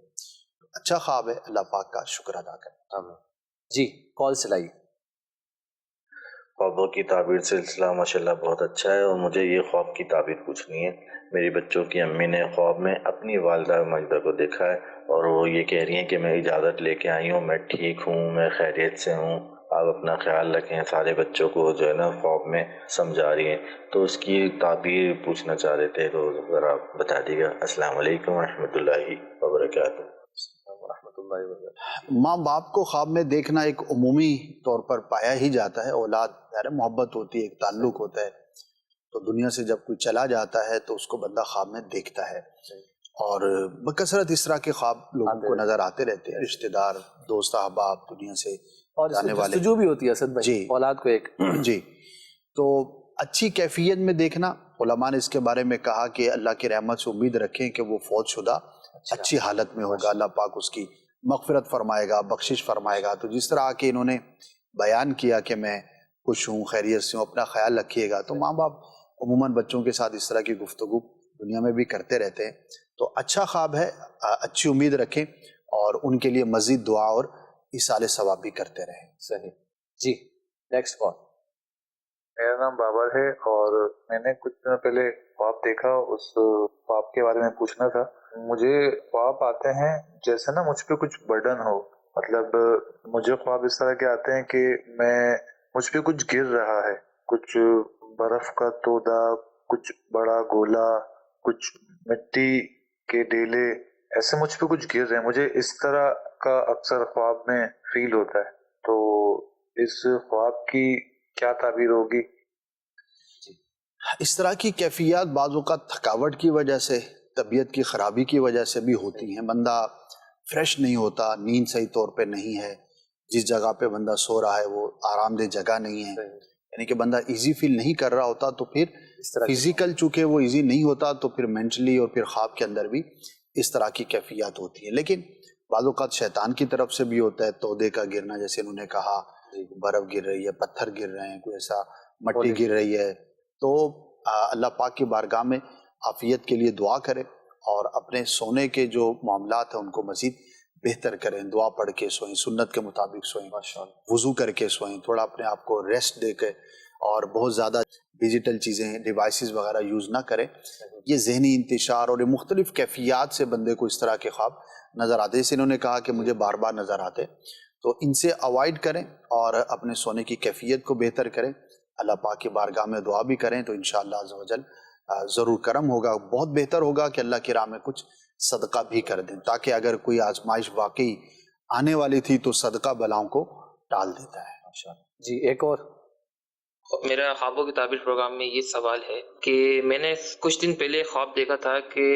[SPEAKER 3] اچھا خواب ہے، اللہ پاک کا شکر ادا کریں.
[SPEAKER 2] جی کال سے لائیے.
[SPEAKER 8] خوابوں کی تعبیر سلسلہ ماشاءاللہ بہت اچھا ہے، اور مجھے یہ خواب کی تعبیر پوچھنی ہے. میری بچوں کی امی نے خواب میں اپنی والدہ ماجدہ کو دیکھا ہے، اور وہ یہ کہہ رہی ہیں کہ میں اجازت لے کے آئی ہوں، میں ٹھیک ہوں، میں خیریت سے ہوں، آپ اپنا خیال رکھیں. سارے بچوں کو جو ہے نا خواب میں سمجھا رہی ہیں. تو اس کی تعبیر پوچھنا چاہ رہے تھے، تو ذرا بتا دیجیے گا. السلام علیکم ورحمۃ اللہ وبرکاتہ.
[SPEAKER 3] ماں باپ کو خواب میں دیکھنا ایک عمومی طور پر پایا ہی جاتا ہے. اولاد محبت ہوتی ہے، ایک تعلق ہوتا ہے. تو دنیا سے جب کوئی چلا جاتا ہے تو اس کو بندہ خواب میں دیکھتا ہے. اور بکثرت اس طرح کے خواب لوگوں کو نظر آتے رہتے ہیں، رشتہ دار، دوست احباب، دنیا سے
[SPEAKER 2] اور
[SPEAKER 3] جانے والے.
[SPEAKER 2] جستجو بھی ہوتی ہے اسد بھائی،
[SPEAKER 3] جی
[SPEAKER 2] اولاد کو ایک
[SPEAKER 3] جی. تو اچھی کیفیت میں دیکھنا، علماء نے اس کے بارے میں کہا کہ اللہ کی رحمت سے امید رکھیں کہ وہ فوت شدہ اچھی حالت میں ہوگا، اللہ پاک اس کی مغفرت فرمائے گا، بخشش فرمائے گا. تو جس طرح آ کے انہوں نے بیان کیا کہ میں خوش ہوں، خیریت سے ہوں، اپنا خیال رکھیے گا، تو ماں باپ عموماً بچوں کے ساتھ اس طرح کی گفتگو دنیا میں بھی کرتے رہتے ہیں. تو اچھا خواب ہے، اچھی امید رکھیں اور ان کے لیے مزید دعا اور ایصال ثواب بھی کرتے رہیں.
[SPEAKER 2] صحیح. جی نیکسٹ کال.
[SPEAKER 5] میرا نام بابر ہے اور میں نے کچھ دنوں پہلے خواب دیکھا، اس خواب کے بارے میں پوچھنا تھا. مجھے خواب آتے ہیں جیسے نا مجھ پہ کچھ برڈن ہو، مطلب مجھے خواب اس طرح کے آتے ہیں کہ مجھ پہ کچھ گر رہا ہے، کچھ برف کا تودا، کچھ بڑا گولا، کچھ مٹی کے ڈیلے، ایسے مجھ پہ کچھ گر رہے ہیں. مجھے اس طرح کا اکثر خواب میں فیل ہوتا ہے. تو اس خواب کی کیا تعبیر ہوگی؟
[SPEAKER 3] اس طرح کی کیفیات بعض اوقات تھکاوٹ کی وجہ سے، طبیعت کی خرابی کی وجہ سے بھی ہوتی ہیں. بندہ فریش نہیں ہوتا، نیند صحیح طور پہ نہیں ہے، جس جگہ پہ بندہ سو رہا ہے وہ آرام دہ جگہ نہیں ہے، یعنی کہ بندہ ایزی فیل نہیں کر رہا ہوتا. تو پھر فزیکل چونکہ وہ ایزی نہیں ہوتا تو پھر مینٹلی اور پھر خواب کے اندر بھی اس طرح کی کیفیات ہوتی ہیں. لیکن بعض اوقات شیطان کی طرف سے بھی ہوتا ہے، تودے کا گرنا، جیسے انہوں نے کہا برف گر رہی ہے، پتھر گر رہے ہیں، کوئی ایسا مٹی گر رہی ہے. تو اللہ پاک کی بارگاہ میں عافیت کے لیے دعا کریں اور اپنے سونے کے جو معاملات ہیں ان کو مزید بہتر کریں. دعا پڑھ کے سوئیں، سنت کے مطابق سوئیں، وضو کر کے سوئیں، تھوڑا اپنے آپ کو ریسٹ دے کے، اور بہت زیادہ ڈیجیٹل چیزیں، ڈیوائسز وغیرہ یوز نہ کریں. یہ ذہنی انتشار اور یہ مختلف کیفیات سے بندے کو اس طرح کے خواب نظر آتے ہیں. جیسے انہوں نے کہا کہ مجھے بار بار نظر آتے، تو ان سے اوائڈ کریں اور اپنے سونے کی کیفیت کو بہتر کریں. اللہ پاک کی بارگاہ میں دعا بھی کریں تو انشاءاللہ عز و جل ضرور کرم ہوگا. بہت بہتر ہوگا کہ اللہ کی راہ میں کچھ صدقہ بھی کر دیں، تاکہ اگر کوئی آزمائش واقعی آنے والی تھی تو صدقہ بلاؤں کو ٹال دیتا ہے.
[SPEAKER 2] جی ایک اور.
[SPEAKER 9] میرا خوابوں کی تعبیر پروگرام میں یہ سوال ہے کہ میں نے کچھ دن پہلے خواب دیکھا تھا کہ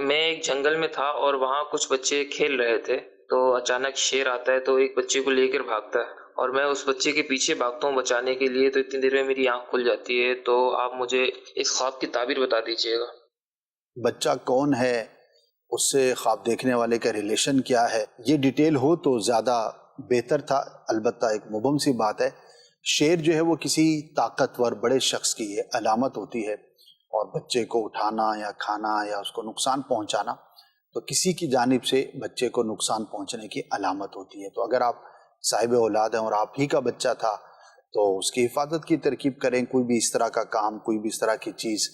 [SPEAKER 9] میں ایک جنگل میں تھا اور وہاں کچھ بچے کھیل رہے تھے، تو اچانک شیر آتا ہے تو ایک بچے کو لے کر بھاگتا ہے اور میں اس بچے کے پیچھے بھاگتا ہوں بچانے کے لیے. تو اتنی دیر میں میری آنکھ کھل جاتی ہے. تو آپ مجھے اس خواب کی تعبیر بتا دیجیے گا.
[SPEAKER 3] بچہ کون ہے، اس سے خواب دیکھنے والے کا ریلیشن کیا ہے، یہ ڈیٹیل ہو تو زیادہ بہتر تھا. البتہ ایک مبہم سی بات ہے، شیر جو ہے وہ کسی طاقتور بڑے شخص کی علامت ہوتی ہے، اور بچے کو اٹھانا یا کھانا یا اس کو نقصان پہنچانا تو کسی کی جانب سے بچے کو نقصان پہنچنے کی علامت ہوتی ہے. تو اگر آپ صاحب اولاد ہیں اور آپ ہی کا بچہ تھا تو اس کی حفاظت کی ترکیب کریں. کوئی بھی اس طرح کا کام، کوئی بھی اس طرح کی چیز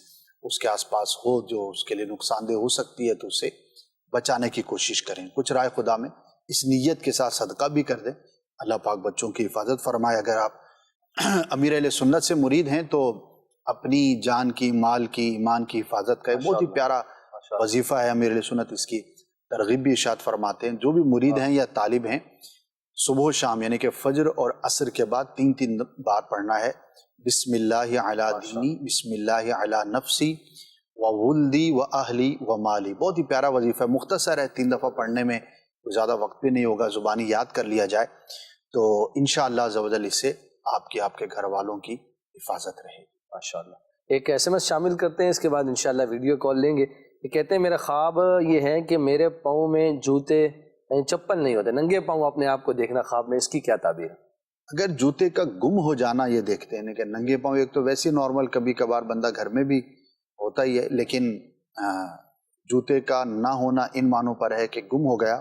[SPEAKER 3] اس کے آس پاس ہو جو اس کے لیے نقصان دہ ہو سکتی ہے تو اسے بچانے کی کوشش کریں. کچھ رائے خدا میں اس نیت کے ساتھ صدقہ بھی کر دیں. اللہ پاک بچوں کی حفاظت فرمائے. اگر آپ امیر اہل سنت سے مرید ہیں تو اپنی جان کی، مال کی، ایمان کی حفاظت کا ایک بہت ہی پیارا وظیفہ ہے. امیر اہل سنت اس کی ترغیب بھی ارشاد فرماتے ہیں. جو بھی مرید ہیں یا طالب ہیں، صبح و شام یعنی کہ فجر اور عصر کے بعد 3 بار پڑھنا ہے بسم اللہ علی دینی، بسم اللہ علی نفسی و ولدی و اہلی و مالی. بہت ہی پیارا وظیفہ ہے، مختصر ہے، 3 دفعہ پڑھنے میں زیادہ وقت بھی نہیں ہوگا، زبانی یاد کر لیا جائے تو انشاءاللہ عز و جل اس سے آپ کے گھر والوں کی حفاظت رہے گی.
[SPEAKER 2] ماشاءاللہ. ایک ایس ایم ایس شامل کرتے ہیں، اس کے بعد انشاءاللہ ویڈیو کال لیں گے. یہ کہتے ہیں میرا خواب یہ ہے کہ میرے پاؤں میں جوتے چپل نہیں ہوتے، ننگے پاؤں اپنے آپ کو دیکھنا خواب میں، اس کی کیا تعبیر ہے؟
[SPEAKER 3] اگر جوتے کا گم ہو جانا یہ دیکھتے ہیں کہ ننگے پاؤں، ایک تو ویسے نارمل کبھی کبھار بندہ گھر میں بھی ہوتا ہی ہے، لیکن جوتے کا نہ ہونا ان معنوں پر ہے کہ گم ہو گیا،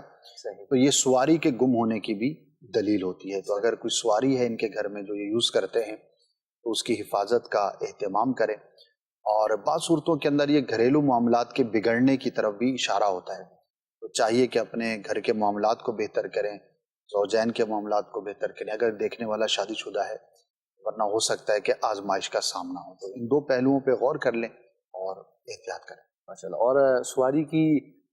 [SPEAKER 3] تو یہ سواری کے گم ہونے کی بھی دلیل ہوتی ہے. تو اگر کوئی سواری ہے ان کے گھر میں جو یہ یوز کرتے ہیں تو اس کی حفاظت کا اہتمام کریں. اور بعض صورتوں کے اندر یہ گھریلو معاملات کے بگڑنے کی طرف بھی اشارہ ہوتا ہے، تو چاہیے کہ اپنے گھر کے معاملات کو بہتر کریں، زوجین کے معاملات کو بہتر کریں اگر دیکھنے والا شادی شدہ ہے، ورنہ ہو سکتا ہے کہ آزمائش کا سامنا ہو. تو ان 2 پہلوؤں پہ غور کر لیں اور احتیاط کریں.
[SPEAKER 2] ماشاءاللہ. اور سواری کی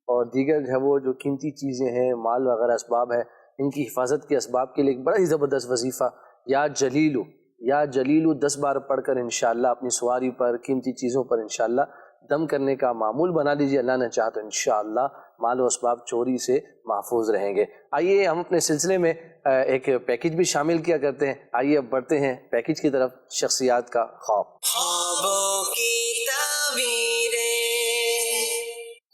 [SPEAKER 2] اور دیگر ہے وہ جو قیمتی چیزیں ہیں، مال وغیرہ اسباب ہے، ان کی حفاظت کے اسباب کے لیے ایک بڑا ہی زبردست وظیفہ یا جلیلو 10 بار پڑھ کر انشاءاللہ اپنی سواری پر، قیمتی چیزوں پر انشاءاللہ دم کرنے کا معمول بنا لیجیے، اللہ نے چاہا تو انشاءاللہ مال و اسباب چوری سے محفوظ رہیں گے۔ آئیے ہم اپنے سلسلے میں ایک پیکج بھی شامل کیا کرتے ہیں۔ آئیے اب بڑھتے ہیں پیکج کی طرف، شخصیات کا خواب۔
[SPEAKER 1] خوابوں کی تعبیریں۔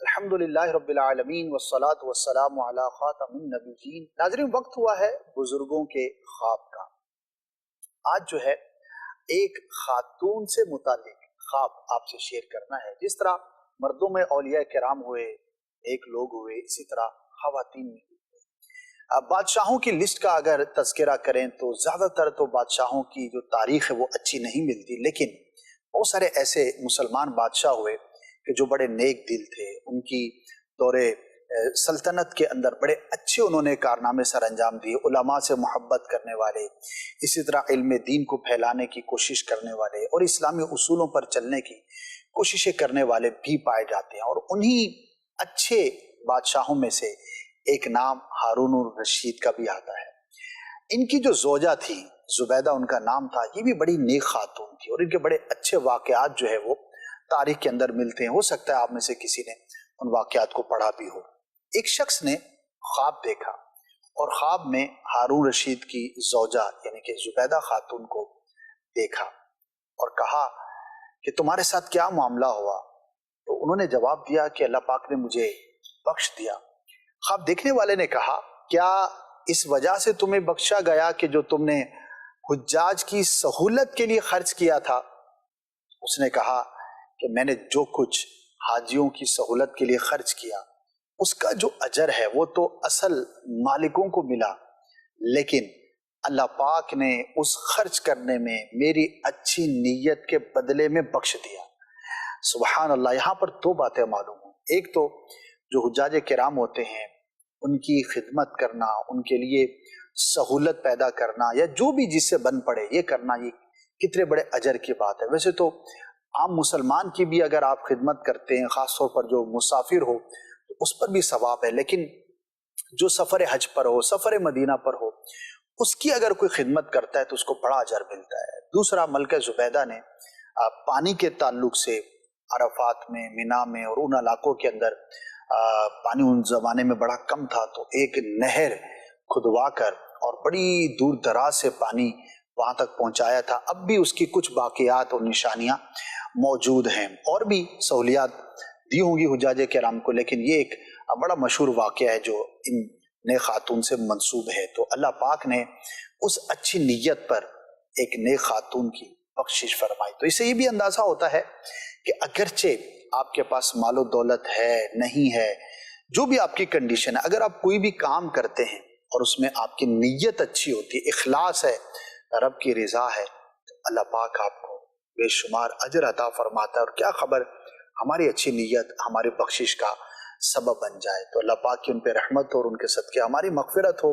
[SPEAKER 3] الحمدللہ رب العالمین والصلاة والسلام علی خاتم النبیین۔ ناظرین، وقت ہوا ہے بزرگوں کے خواب کا۔ آج جو ہے ایک خاتون سے متعلق خواب آپ سے شیئر کرنا ہے۔ جس طرح مردوں میں اولیاء کرام ہوئے، ایک لوگ ہوئے، اسی طرح خواتین میں بادشاہوں کی لسٹ کا اگر تذکرہ کریں تو زیادہ تر تو بادشاہوں کی جو تاریخ ہے وہ اچھی نہیں ملتی، لیکن بہت سارے ایسے مسلمان بادشاہ ہوئے کہ جو بڑے نیک دل تھے، ان کی دور سلطنت کے اندر بڑے اچھے انہوں نے کارنامے سر انجام دیے، علماء سے محبت کرنے والے، اسی طرح علم دین کو پھیلانے کی کوشش کرنے والے اور اسلامی اصولوں پر چلنے کی کوششیں کرنے والے بھی پائے جاتے ہیں۔ اور انہی اچھے بادشاہوں میں سے ایک نام ہارون الرشید کا بھی آتا ہے۔ ان کی جو زوجہ تھی زبیدہ ان کا نام تھا، یہ بھی بڑی نیک خاتون تھی اور ان کے بڑے اچھے واقعات جو ہے وہ تاریخ کے اندر ملتے ہیں۔ ہو سکتا ہے آپ میں سے کسی نے ان واقعات کو پڑھا بھی ہو۔ ایک شخص نے خواب دیکھا اور خواب میں ہارون رشید کی زوجہ یعنی کہ زبیدہ خاتون کو دیکھا اور کہا کہ تمہارے ساتھ کیا معاملہ ہوا؟ تو انہوں نے جواب دیا کہ اللہ پاک نے مجھے بخش دیا۔ خواب دیکھنے والے نے کہا کیا اس وجہ سے تمہیں بخشا گیا کہ جو تم نے حجاج کی سہولت کے لیے خرچ کیا تھا؟ اس نے کہا کہ میں نے جو کچھ حاجیوں کی سہولت کے لیے خرچ کیا اس کا جو اجر ہے وہ تو اصل مالکوں کو ملا، لیکن اللہ پاک نے اس خرچ کرنے میں میری اچھی نیت کے بدلے میں بخش دیا۔ سبحان اللہ۔ یہاں پر دو باتیں معلوم ہوں۔ ایک تو جو حجاج کرام ہوتے ہیں ان کی خدمت کرنا، ان کے لیے سہولت پیدا کرنا یا جو بھی جس سے بن پڑے یہ کرنا، یہ کتنے بڑے اجر کی بات ہے۔ ویسے تو عام مسلمان کی بھی اگر آپ خدمت کرتے ہیں، خاص طور پر جو مسافر ہو تو اس پر بھی ثواب ہے، لیکن جو سفر حج پر ہو، سفر مدینہ پر ہو، اس کی اگر کوئی خدمت کرتا ہے تو اس کو بڑا اجر ملتا ہے۔ دوسرا، ملکہ زبیدہ نے پانی کے تعلق سے عرفات میں، مینا میں اور ان علاقوں کے اندر پانی ان زمانے میں بڑا کم تھا، تو ایک نہر کھدوا کر اور بڑی دور دراز سے پانی وہاں تک پہنچایا تھا۔ اب بھی اس کی کچھ باقیات اور نشانیاں موجود ہیں، اور بھی سہولیات دی ہوں گی حجاج کرام کو، لیکن یہ ایک بڑا مشہور واقعہ ہے جو ان نیک خاتون سے منسوب ہے۔ تو اللہ پاک نے اس اچھی نیت پر ایک نیک خاتون کی بخشش فرمائی۔ تو اس سے یہ بھی اندازہ ہوتا ہے کہ اگرچہ آپ کے پاس مال و دولت ہے نہیں ہے، جو بھی آپ کی کنڈیشن ہے، اگر آپ کوئی بھی کام کرتے ہیں اور اس میں آپ کی نیت اچھی ہوتی ہے، اخلاص ہے، رب کی رضا ہے، تو اللہ پاک آپ کو بے شمار اجر عطا فرماتا ہے۔ اور کیا خبر ہماری اچھی نیت ہماری بخشش کا سبب بن جائے۔ تو اللہ پاک کی ان پہ رحمت ہو اور ان کے صدقے ہماری مغفرت ہو۔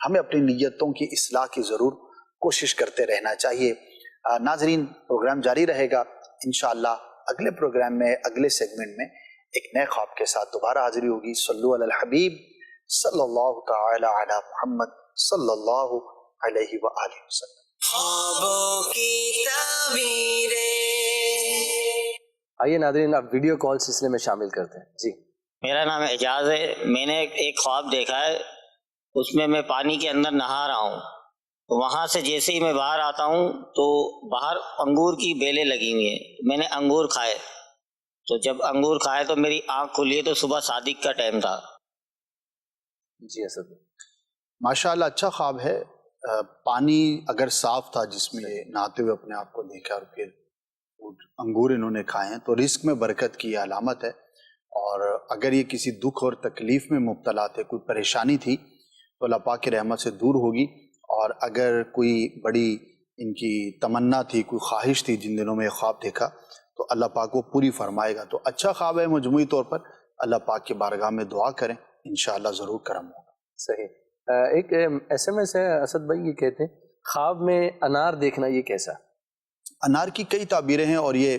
[SPEAKER 3] ہمیں اپنی نیتوں کی اصلاح کی ضرور کوشش کرتے رہنا چاہیے۔ ناظرین، پروگرام جاری رہے گا انشاءاللہ۔ اگلے پروگرام میں، اگلے سیگمنٹ میں ایک نئے خواب کے ساتھ دوبارہ حاضری ہوگی۔ صلو علی الحبیب صلی اللہ تعالی علی محمد صلی اللہ علیہ وآلہ وسلم۔
[SPEAKER 1] خوابوں کی تعبیریں۔
[SPEAKER 2] آئیے ناظرین اب ویڈیو کال سلسلے میں شامل کرتے ہیں۔ جی،
[SPEAKER 10] میرا نام اعجاز ہے۔ میں نے ایک خواب دیکھا ہے، اس میں پانی کے اندر نہا رہا ہوں، وہاں سے جیسے ہی میں باہر آتا ہوں تو باہر انگور کی بیلیں لگی ہوئی ہیں، میں نے انگور کھائے، تو جب انگور کھائے تو میری آنکھ کھلی ہے، تو صبح صادق کا ٹائم تھا۔
[SPEAKER 2] جی اسد،
[SPEAKER 3] ماشاءاللہ اچھا خواب ہے۔ پانی اگر صاف تھا جس میں نہاتے ہوئے اپنے آپ کو دیکھا اور پھر انگور انہوں نے کھائے ہیں تو رزق میں برکت کی علامت ہے۔ اور اگر یہ کسی دکھ اور تکلیف میں مبتلا تھے، کوئی پریشانی تھی تو اللہ پاک کی رحمت سے دور ہوگی، اور اگر کوئی بڑی ان کی تمنا تھی، کوئی خواہش تھی جن دنوں میں خواب دیکھا تو اللہ پاک وہ پوری فرمائے گا۔ تو اچھا خواب ہے مجموعی طور پر۔ اللہ پاک کی بارگاہ میں دعا کریں، انشاءاللہ ضرور کرم ہوگا۔
[SPEAKER 2] صحیح۔ ایک ایس ایم ایس ہے، اسد بھائی یہ کہتے ہیں خواب میں انار دیکھنا یہ کیسا؟
[SPEAKER 3] انار کی کئی تعبیریں ہیں اور یہ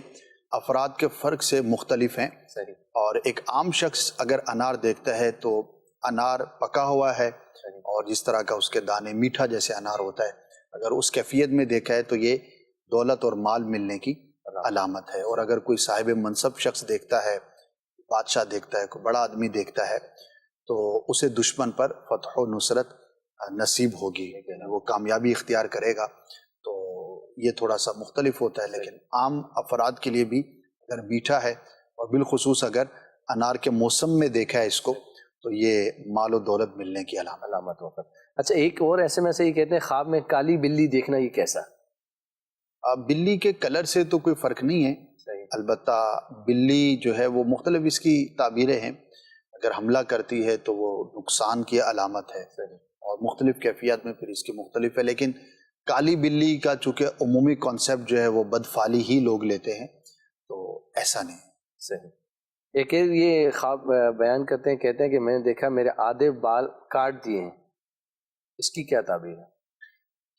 [SPEAKER 3] افراد کے فرق سے مختلف ہیں۔
[SPEAKER 2] صحیح۔
[SPEAKER 3] اور ایک عام شخص اگر انار دیکھتا ہے تو انار پکا ہوا ہے اور جس طرح کا اس کے دانے میٹھا جیسے انار ہوتا ہے، اگر اس کیفیت میں دیکھا ہے تو یہ دولت اور مال ملنے کی علامت ہے. اور اگر کوئی صاحب منصب شخص دیکھتا ہے، بادشاہ دیکھتا ہے، کوئی بڑا آدمی دیکھتا ہے، تو اسے دشمن پر فتح و نصرت نصیب ہوگی، یعنی وہ کامیابی اختیار کرے گا. تو یہ تھوڑا سا مختلف ہوتا ہے، لیکن عام افراد کے لیے بھی اگر میٹھا ہے، اور بالخصوص اگر انار کے موسم میں دیکھا ہے اس کو، تو یہ مال و دولت ملنے کی
[SPEAKER 2] علامت ہوتا ہے. اچھا، ایک اور ایسے میں سے یہ کہتے ہیں خواب میں کالی بلی دیکھنا، یہ کیسا؟
[SPEAKER 3] بلی کے کلر سے تو کوئی فرق نہیں ہے، البتہ بلی جو ہے وہ مختلف اس کی تعبیریں ہیں. اگر حملہ کرتی ہے تو وہ نقصان کی علامت ہے، اور مختلف کیفیات میں پھر اس کی مختلف ہے. لیکن کالی بلی کا چونکہ عمومی کانسیپٹ جو ہے وہ بدفعلی ہی لوگ لیتے ہیں، تو ایسا نہیں.
[SPEAKER 2] صحیح. ایک یہ خواب بیان کرتے ہیں، کہتے ہیں کہ میں نے دیکھا میرے آدھے بال کاٹ دیے ہیں، اس کی کیا تعبیر ہے؟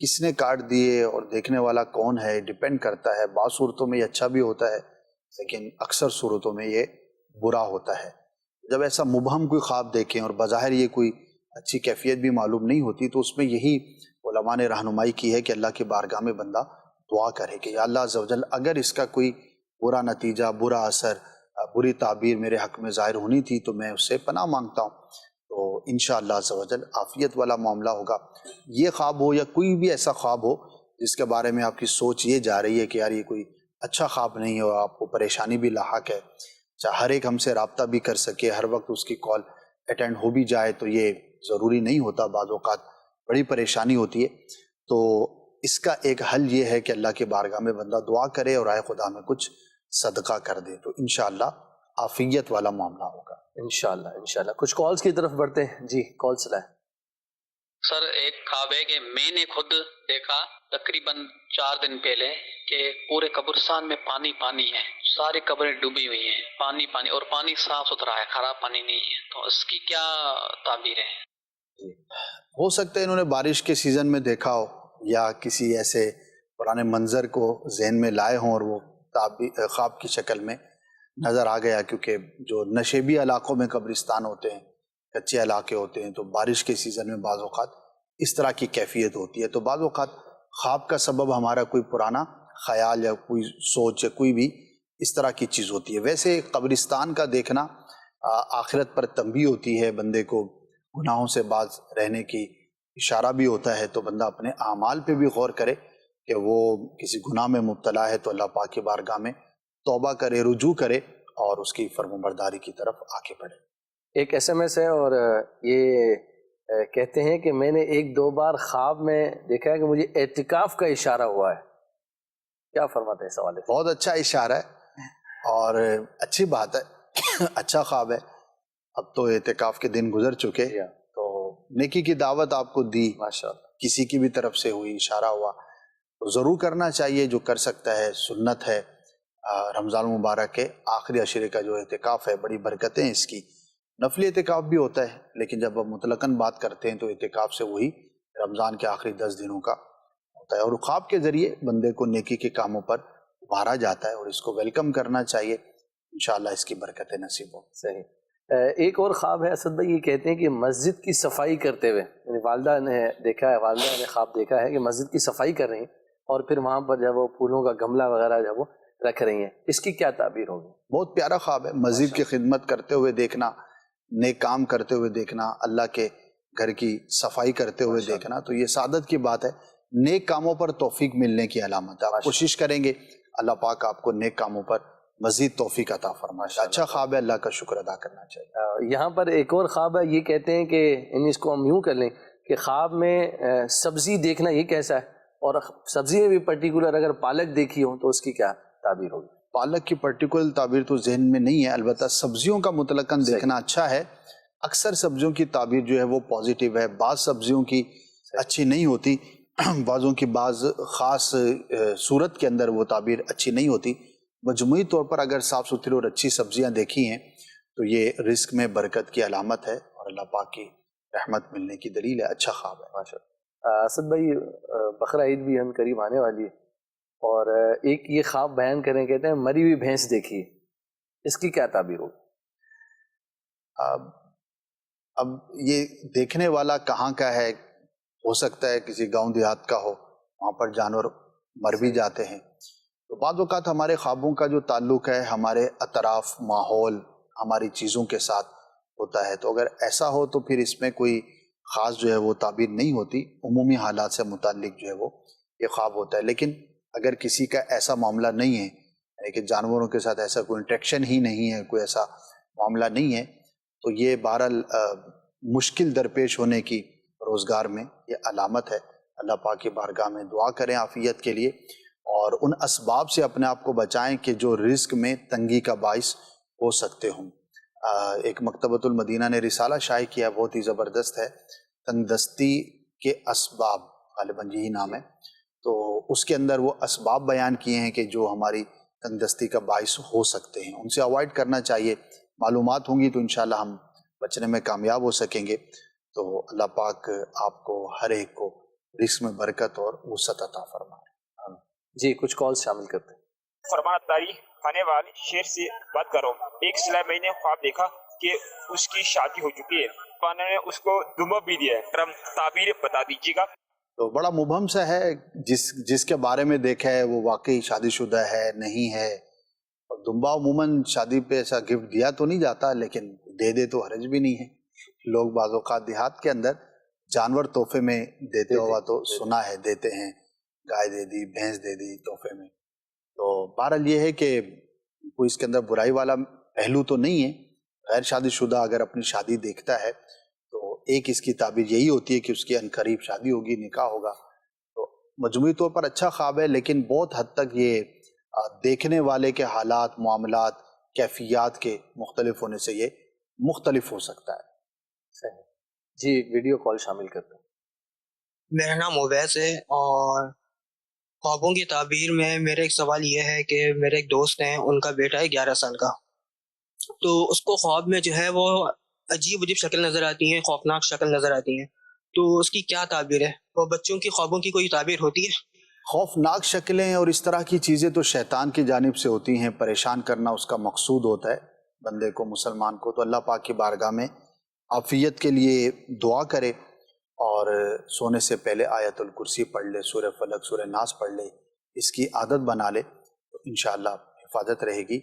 [SPEAKER 3] کس نے کاٹ دیے اور دیکھنے والا کون ہے ڈیپینڈ کرتا ہے. بعض صورتوں میں یہ اچھا بھی ہوتا ہے، لیکن اکثر صورتوں میں یہ برا ہوتا ہے. جب ایسا مبہم کوئی خواب دیکھیں اور بظاہر یہ کوئی اچھی کیفیت بھی معلوم نہیں ہوتی، تو اس میں یہی علماء نے رہنمائی کی ہے کہ اللہ کی بارگاہ میں بندہ دعا کرے کہ یا اللہ عز و جل اگر اس کا کوئی برا نتیجہ، برا اثر، بری تعبیر میرے حق میں ظاہر ہونی تھی تو میں اس سے پناہ مانگتا ہوں، تو انشاءاللہ عز و جل عافیت والا معاملہ ہوگا. یہ خواب ہو یا کوئی بھی ایسا خواب ہو جس کے بارے میں آپ کی سوچ یہ جا رہی ہے کہ یار یہ کوئی اچھا خواب نہیں ہے اور آپ کو پریشانی بھی لاحق ہے، چاہے ہر ایک ہم سے رابطہ بھی کر سکے، ہر وقت اس کی کال اٹینڈ ہو بھی جائے، تو یہ ضروری نہیں ہوتا، بعض اوقات بڑی پریشانی ہوتی ہے. تو اس کا ایک حل یہ ہے کہ اللہ کے بارگاہ میں بندہ دعا کرے اور آئے خدا میں کچھ صدقہ کر دے، تو انشاءاللہ عافیت والا معاملہ ہوگا.
[SPEAKER 2] انشاءاللہ. کچھ کالز کی طرف بڑھتے ہیں. جی کال چلائیں.
[SPEAKER 11] سر ایک خواب ہے کہ میں نے خود دیکھا تقریباً 4 دن پہلے کہ پورے قبرستان میں پانی پانی ہے، ساری قبریں ڈوبی ہوئی ہیں، پانی پانی، اور پانی صاف ستھرا ہے، خراب پانی نہیں ہے. تو اس کی کیا تعبیر ہے؟
[SPEAKER 3] ہو سکتا ہے انہوں نے بارش کے سیزن میں دیکھا ہو، یا کسی ایسے پرانے منظر کو ذہن میں لائے ہوں اور وہ خواب کی شکل میں نظر آ گیا. کیونکہ جو نشیبی علاقوں میں قبرستان ہوتے ہیں، کچے علاقے ہوتے ہیں، تو بارش کے سیزن میں بعض اوقات اس طرح کی کیفیت ہوتی ہے. تو بعض اوقات خواب کا سبب ہمارا کوئی پرانا خیال یا کوئی سوچ یا کوئی بھی اس طرح کی چیز ہوتی ہے. ویسے قبرستان کا دیکھنا آخرت پر تنبیہ ہوتی ہے، بندے کو گناہوں سے باز رہنے کی اشارہ بھی ہوتا ہے. تو بندہ اپنے اعمال پہ بھی غور کرے کہ وہ کسی گناہ میں مبتلا ہے تو اللہ پاک کی بارگاہ میں توبہ کرے، رجوع کرے اور اس کی فرمانبرداری کی طرف آگے بڑھے.
[SPEAKER 2] ایک ایس ایم ایس ہے اور یہ کہتے ہیں کہ میں نے 1-2 بار خواب میں دیکھا ہے کہ مجھے اعتکاف کا اشارہ ہوا ہے. کیا فرماتے ہیں اس حوالے سے؟
[SPEAKER 3] بہت اچھا اشارہ ہے اور اچھی بات ہے، اچھا خواب ہے. اب تو اعتکاف کے دن گزر چکے، تو نیکی کی دعوت آپ کو دی،
[SPEAKER 2] ماشاءاللہ،
[SPEAKER 3] کسی کی بھی طرف سے ہوئی، اشارہ ہوا تو ضرور کرنا چاہیے. جو کر سکتا ہے، سنت ہے. رمضان المبارک کے آخری عشرے کا جو اعتکاف ہے، بڑی برکتیں اس کی. نفلی اعتکاف بھی ہوتا ہے، لیکن جب ہم مطلقاً بات کرتے ہیں تو اعتکاف سے وہی رمضان کے آخری 10 دنوں کا ہوتا ہے. اور خواب کے ذریعے بندے کو نیکی کے کاموں پر ابھارا جاتا ہے اور اس کو ویلکم کرنا چاہیے. انشاءاللہ اس کی برکتیں نصیب ہوں.
[SPEAKER 2] صحیح. ایک اور خواب ہے اسد بھائی، یہ کہتے ہیں کہ مسجد کی صفائی کرتے ہوئے، یعنی والدہ نے دیکھا ہے، والدہ نے خواب دیکھا ہے کہ مسجد کی صفائی کر رہی ہیں اور پھر وہاں پر جب وہ پھولوں کا گملہ وغیرہ جب وہ رکھ رہی ہیں. اس کی کیا تعبیر ہوگی؟
[SPEAKER 3] بہت پیارا خواب ہے. مسجد کی خدمت کرتے ہوئے دیکھنا، نیک کام کرتے ہوئے دیکھنا، اللہ کے گھر کی صفائی کرتے ہوئے دیکھنا، تو یہ سعادت کی بات ہے. نیک کاموں پر توفیق ملنے کی علامت ہے. آپ کوشش کریں گے اللہ پاک آپ کو نیک کاموں پر مزید توفیق عطا فرمائے. اچھا خواب ہے، اللہ کا شکر ادا کرنا چاہیے.
[SPEAKER 2] یہاں پر ایک اور خواب ہے، یہ کہتے ہیں کہ اس کو ہم یوں کر لیں کہ خواب میں سبزی دیکھنا یہ کیسا ہے، اور سبزی میں بھی پرٹیکولر اگر پالک دیکھی ہو تو اس کی کیا تعبیر ہوگی؟
[SPEAKER 3] پالک کی پرٹیکولر تعبیر تو ذہن میں نہیں ہے، البتہ سبزیوں کا مطلقاً دیکھنا اچھا ہے. اکثر سبزیوں کی تعبیر جو ہے وہ پازیٹیو ہے. بعض سبزیوں کی اچھی نہیں ہوتی، بعضوں کی بعض خاص صورت کے اندر وہ تعبیر اچھی نہیں ہوتی. مجموعی طور پر اگر صاف ستھری اور اچھی سبزیاں دیکھی ہیں تو یہ رزق میں برکت کی علامت ہے اور اللہ پاک کی رحمت ملنے کی دلیل ہے. اچھا خواب ہے.
[SPEAKER 2] ماشاءاللہ. اسد بھائی، بقرہ عید بھی ہم قریب آنے والی ہے اور ایک یہ خواب بیان کریں، کہتے ہیں مری ہوئی بھینس دیکھی، اس کی کیا تعبیر ہوگی؟
[SPEAKER 3] اب یہ دیکھنے والا کہاں کا ہے؟ ہو سکتا ہے کسی گاؤں دیہات کا ہو، وہاں پر جانور مر بھی جاتے ہیں. تو تو بعض اوقات ہمارے خوابوں کا جو تعلق ہے ہمارے اطراف، ماحول، ہماری چیزوں کے ساتھ ہوتا ہے، تو اگر ایسا ہو تو پھر اس میں کوئی خاص جو ہے وہ تعبیر نہیں ہوتی، عمومی حالات سے متعلق جو ہے وہ یہ خواب ہوتا ہے۔ لیکن اگر کسی کا ایسا معاملہ نہیں ہے، یعنی کہ جانوروں کے ساتھ ایسا کوئی انٹریکشن ہی نہیں ہے، کوئی ایسا معاملہ نہیں ہے، تو یہ بہرحال مشکل درپیش ہونے کی روزگار میں یہ علامت ہے۔ اللہ پاک کی بارگاہ میں دعا کریں عافیت کے لیے، اور ان اسباب سے اپنے آپ کو بچائیں کہ جو رزق میں تنگی کا باعث ہو سکتے ہوں۔ ایک مکتبۃ المدینہ نے رسالہ شائع کیا، بہت ہی زبردست ہے، تنگ دستی کے اسباب، غالباً یہی نام ہے، تو اس کے اندر وہ اسباب بیان کیے ہیں کہ جو ہماری تنگ دستی کا باعث ہو سکتے ہیں، ان سے اوائڈ کرنا چاہیے۔ معلومات ہوں گی تو انشاءاللہ ہم بچنے میں کامیاب ہو سکیں گے۔ تو اللہ پاک آپ کو ہر ایک کو رزق میں برکت اور وسعت عطا فرمائے۔
[SPEAKER 2] جی کچھ کال شامل کرتے ہیں۔
[SPEAKER 12] فرمان اتاری کھانے والے شیر سے بات کرو۔ ایک سلائے میں نے خواب دیکھا کہ اس کی شادی ہو چکی ہے، خانے نے اس کو دمب بھی دیا ہے، تعبیر بتا دیجیے گا۔
[SPEAKER 3] تو بڑا مبہم سا ہے، جس کے بارے میں دیکھا ہے وہ واقعی شادی شدہ ہے نہیں ہے، اور دمبا عموماً شادی پہ ایسا گفٹ دیا تو نہیں جاتا، لیکن دے دے تو حرج بھی نہیں ہے۔ لوگ بعض اوقات دیہات کے اندر جانور تحفے میں دیتے ہوا تو سنا ہے، دیتے ہیں، گائے دے دی، بھینس دے دی تحفے میں۔ تو بہرحال یہ ہے کہ کوئی اس کے اندر برائی والا پہلو تو نہیں ہے۔ غیر شادی شدہ اگر اپنی شادی دیکھتا ہے تو ایک اس کی تعبیر یہی ہوتی ہے کہ اس کی عنقریب شادی ہوگی، نکاح ہوگا۔ تو مجموعی طور پر اچھا خواب ہے، لیکن بہت حد تک یہ دیکھنے والے کے حالات، معاملات، کیفیات کے مختلف ہونے سے یہ مختلف ہو سکتا ہے۔
[SPEAKER 2] صحیح جی، ویڈیو کال شامل کرتے ہیں۔
[SPEAKER 13] میرا نام اویس ہے، اور خوابوں کی تعبیر میں میرا ایک سوال یہ ہے کہ میرے ایک دوست ہیں، ان کا بیٹا ہے 11 سال کا، تو اس کو خواب میں جو ہے وہ عجیب عجیب شکل نظر آتی ہیں، خوفناک شکل نظر آتی ہیں، تو اس کی کیا تعبیر ہے؟ وہ بچوں کی خوابوں کی کوئی تعبیر ہوتی ہے؟
[SPEAKER 3] خوفناک شکلیں اور اس طرح کی چیزیں تو شیطان کی جانب سے ہوتی ہیں، پریشان کرنا اس کا مقصود ہوتا ہے بندے کو، مسلمان کو۔ تو اللہ پاک کی بارگاہ میں عافیت کے لیے دعا کرے، اور سونے سے پہلے آیت الکرسی پڑھ لے، سورہ فلق، سورہ ناس پڑھ لے، اس کی عادت بنا لے تو انشاءاللہ حفاظت رہے گی۔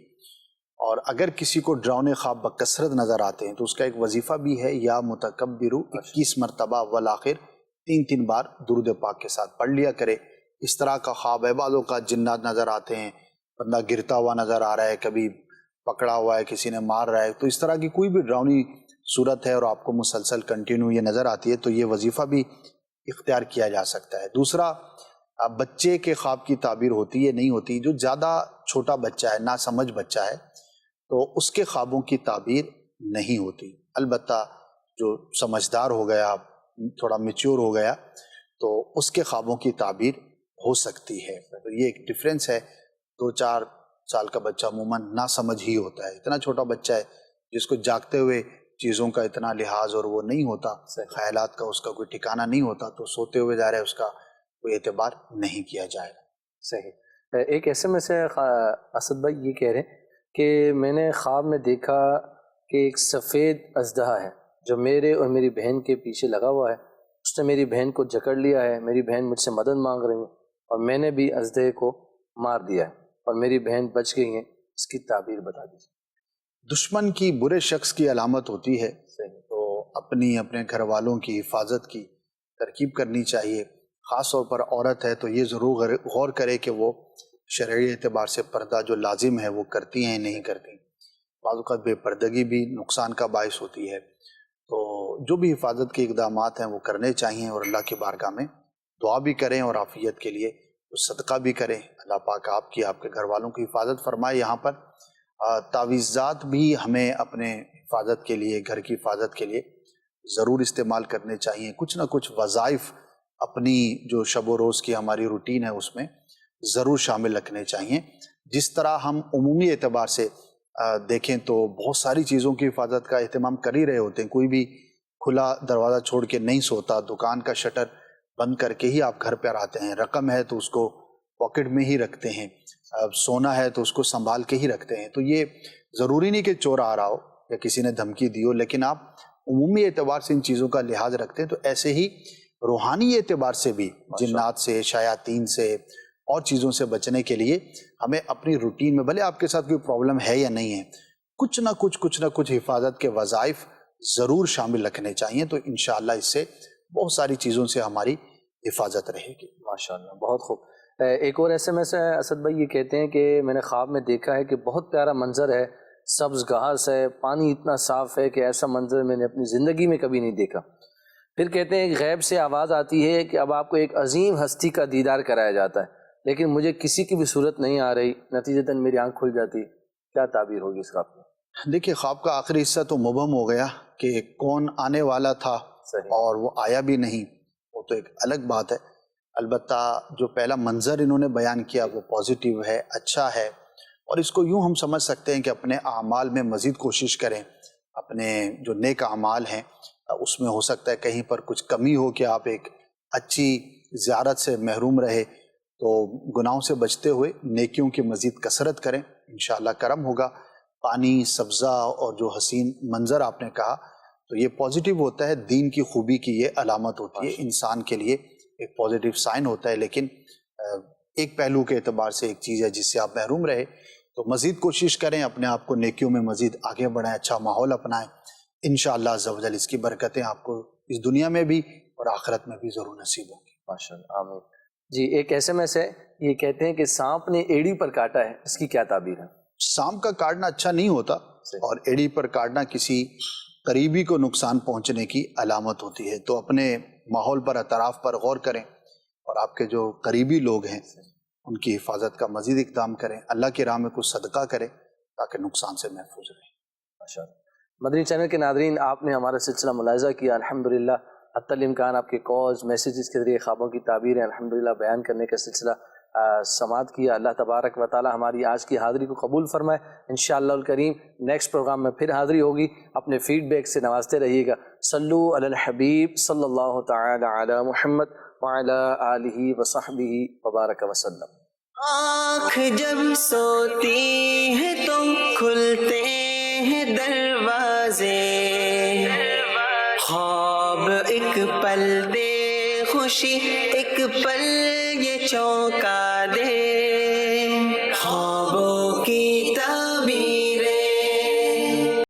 [SPEAKER 3] اور اگر کسی کو ڈراؤنے خواب بکثرت نظر آتے ہیں تو اس کا ایک وظیفہ بھی ہے، یا متکبرو 21 مرتبہ والآخر 3 بار درود پاک کے ساتھ پڑھ لیا کرے۔ اس طرح کا خواب ہے، بعض اوقات جنات نظر آتے ہیں، بندہ گرتا ہوا نظر آ رہا ہے، کبھی پکڑا ہوا ہے، کسی نے مار رہا ہے، تو اس طرح کی کوئی بھی ڈراؤنی صورت ہے اور آپ کو مسلسل کنٹینیو یہ نظر آتی ہے تو یہ وظیفہ بھی اختیار کیا جا سکتا ہے۔ دوسرا، بچے کے خواب کی تعبیر ہوتی ہے نہیں ہوتی، جو زیادہ چھوٹا بچہ ہے، ناسمجھ بچہ ہے، تو اس کے خوابوں کی تعبیر نہیں ہوتی۔ البتہ جو سمجھدار ہو گیا، تھوڑا میچور ہو گیا، تو اس کے خوابوں کی تعبیر ہو سکتی ہے۔ تو یہ ایک ڈفرینس ہے۔ 2-4 سال کا بچہ عموماً ناسمجھ ہی ہوتا ہے، اتنا چھوٹا بچہ ہے جس کو جاگتے ہوئے چیزوں کا اتنا لحاظ اور وہ نہیں ہوتا، خیالات کا اس کا کوئی ٹھکانہ نہیں ہوتا، تو سوتے ہوئے ظاہر ہے اس کا کوئی اعتبار نہیں کیا جائے گا۔
[SPEAKER 2] صحیح۔ ایک ایسے میں سے اسد بھائی یہ کہہ رہے ہیں کہ میں نے خواب میں دیکھا کہ ایک سفید اژدہا ہے جو میرے اور میری بہن کے پیچھے لگا ہوا ہے، اس نے میری بہن کو جکڑ لیا ہے، میری بہن مجھ سے مدد مانگ رہی ہیں، اور میں نے بھی اژدہے کو مار دیا ہے اور میری بہن بچ گئی ہیں۔ اس کی تعبیر بتا دیجیے۔
[SPEAKER 3] دشمن کی، برے شخص کی علامت ہوتی ہے، تو اپنے گھر والوں کی حفاظت کی ترکیب کرنی چاہیے۔ خاص طور پر عورت ہے تو یہ ضرور غور کرے کہ وہ شرعی اعتبار سے پردہ جو لازم ہے وہ کرتی ہیں نہیں کرتی۔ بعض اوقات بے پردگی بھی نقصان کا باعث ہوتی ہے، تو جو بھی حفاظت کے اقدامات ہیں وہ کرنے چاہیے، اور اللہ کی بارگاہ میں دعا بھی کریں اور عافیت کے لیے صدقہ بھی کریں۔ اللہ پاک آپ کی، آپ کے گھر والوں کی حفاظت فرمائے۔ یہاں پر تعویذات بھی ہمیں اپنے حفاظت کے لیے، گھر کی حفاظت کے لیے ضرور استعمال کرنے چاہیے۔ کچھ نہ کچھ وظائف اپنی جو شب و روز کی ہماری روٹین ہے اس میں ضرور شامل رکھنے چاہیے۔ جس طرح ہم عمومی اعتبار سے دیکھیں تو بہت ساری چیزوں کی حفاظت کا اہتمام کر ہی رہے ہوتے ہیں، کوئی بھی کھلا دروازہ چھوڑ کے نہیں سوتا، دکان کا شٹر بند کر کے ہی آپ گھر پر آتے ہیں، رقم ہے تو اس کو پاکٹ میں ہی رکھتے ہیں، سونا ہے تو اس کو سنبھال کے ہی رکھتے ہیں۔ تو یہ ضروری نہیں کہ چور آ رہا ہو یا کسی نے دھمکی دی ہو، لیکن آپ عمومی اعتبار سے ان چیزوں کا لحاظ رکھتے ہیں۔ تو ایسے ہی روحانی اعتبار سے بھی جنات سے، شیاطین سے اور چیزوں سے بچنے کے لیے ہمیں اپنی روٹین میں، بھلے آپ کے ساتھ کوئی پرابلم ہے یا نہیں ہے، کچھ نہ کچھ حفاظت کے وظائف ضرور شامل رکھنے چاہیے، تو انشاءاللہ اس سے بہت ساری چیزوں سے ہماری حفاظت رہے گی۔
[SPEAKER 2] ماشاءاللہ، بہت خوب۔ ایک اور SMS ہے، اسد بھائی یہ کہتے ہیں کہ میں نے خواب میں دیکھا ہے کہ بہت پیارا منظر ہے، سبز گھاس ہے، پانی اتنا صاف ہے کہ ایسا منظر میں نے اپنی زندگی میں کبھی نہیں دیکھا۔ پھر کہتے ہیں غیب سے آواز آتی ہے کہ اب آپ کو ایک عظیم ہستی کا دیدار کرایا جاتا ہے، لیکن مجھے کسی کی بھی صورت نہیں آ رہی، نتیجتاً میری آنکھ کھل جاتی۔ کیا تعبیر ہوگی اس خواب کی؟
[SPEAKER 3] دیکھیے، خواب کا آخری حصہ تو مبہم ہو گیا کہ کون آنے والا تھا اور وہ آیا بھی نہیں، وہ تو ایک الگ بات ہے۔ البتہ جو پہلا منظر انہوں نے بیان کیا وہ پازیٹیو ہے، اچھا ہے، اور اس کو یوں ہم سمجھ سکتے ہیں کہ اپنے اعمال میں مزید کوشش کریں، اپنے جو نیک اعمال ہیں اس میں ہو سکتا ہے کہیں پر کچھ کمی ہو کہ آپ ایک اچھی زیارت سے محروم رہے، تو گناہوں سے بچتے ہوئے نیکیوں کی مزید کثرت کریں، انشاءاللہ کرم ہوگا۔ پانی، سبزہ اور جو حسین منظر آپ نے کہا تو یہ پازیٹیو ہوتا ہے، دین کی خوبی کی یہ علامت ہوتی ہے، انسان کے لیے ایک پازیٹیو سائن ہوتا ہے، لیکن ایک پہلو کے اعتبار سے ایک چیز ہے جس سے آپ محروم رہے، تو مزید کوشش کریں، اپنے آپ کو نیکیوں میں مزید آگے بڑھائیں، اچھا ماحول اپنائیں، انشاءاللہ عز و جل اس کی برکتیں آپ کو اس دنیا میں بھی اور آخرت میں بھی ضرور نصیب ہوں گی۔
[SPEAKER 2] ماشاءاللہ، آمین۔ جی، ایک SMS ہے، یہ کہتے ہیں کہ سانپ نے ایڑی پر کاٹا ہے، اس کی کیا تعبیر ہے؟
[SPEAKER 3] سانپ کا کاٹنا اچھا نہیں ہوتا، اور ایڑی پر کاٹنا کسی قریبی کو نقصان پہنچنے کی علامت ہوتی ہے، تو اپنے ماحول پر، اطراف پر غور کریں، اور آپ کے جو قریبی لوگ ہیں ان کی حفاظت کا مزید اقدام کریں، اللہ کی راہ میں کچھ صدقہ کریں تاکہ نقصان سے محفوظ رہیں۔
[SPEAKER 2] ماشاءاللہ۔ مدنی چینل کے ناظرین، آپ نے ہمارا سلسلہ ملاحظہ کیا، الحمدللہ حتی الامکان آپ کے کالز، میسیجز کے ذریعے خوابوں کی تعبیریں الحمدللہ بیان کرنے کا سلسلہ سماعت کیا۔ اللہ تبارک و تعالی ہماری آج کی حاضری کو قبول فرمائے۔ انشاءاللہ الکریم نیکسٹ پروگرام میں پھر حاضری ہوگی، اپنے فیڈ بیک سے نوازتے رہیے گا۔ صلو علی الحبیب صلی اللہ تعالی علی محمد وعلی آلہ وصحبہ وبارک وسلم۔
[SPEAKER 1] آنکھ جب سوتی ہے تو کھلتے ہیں دروازے، خواب ایک پل دے خوشی، ایک پل یہ چونکا دے۔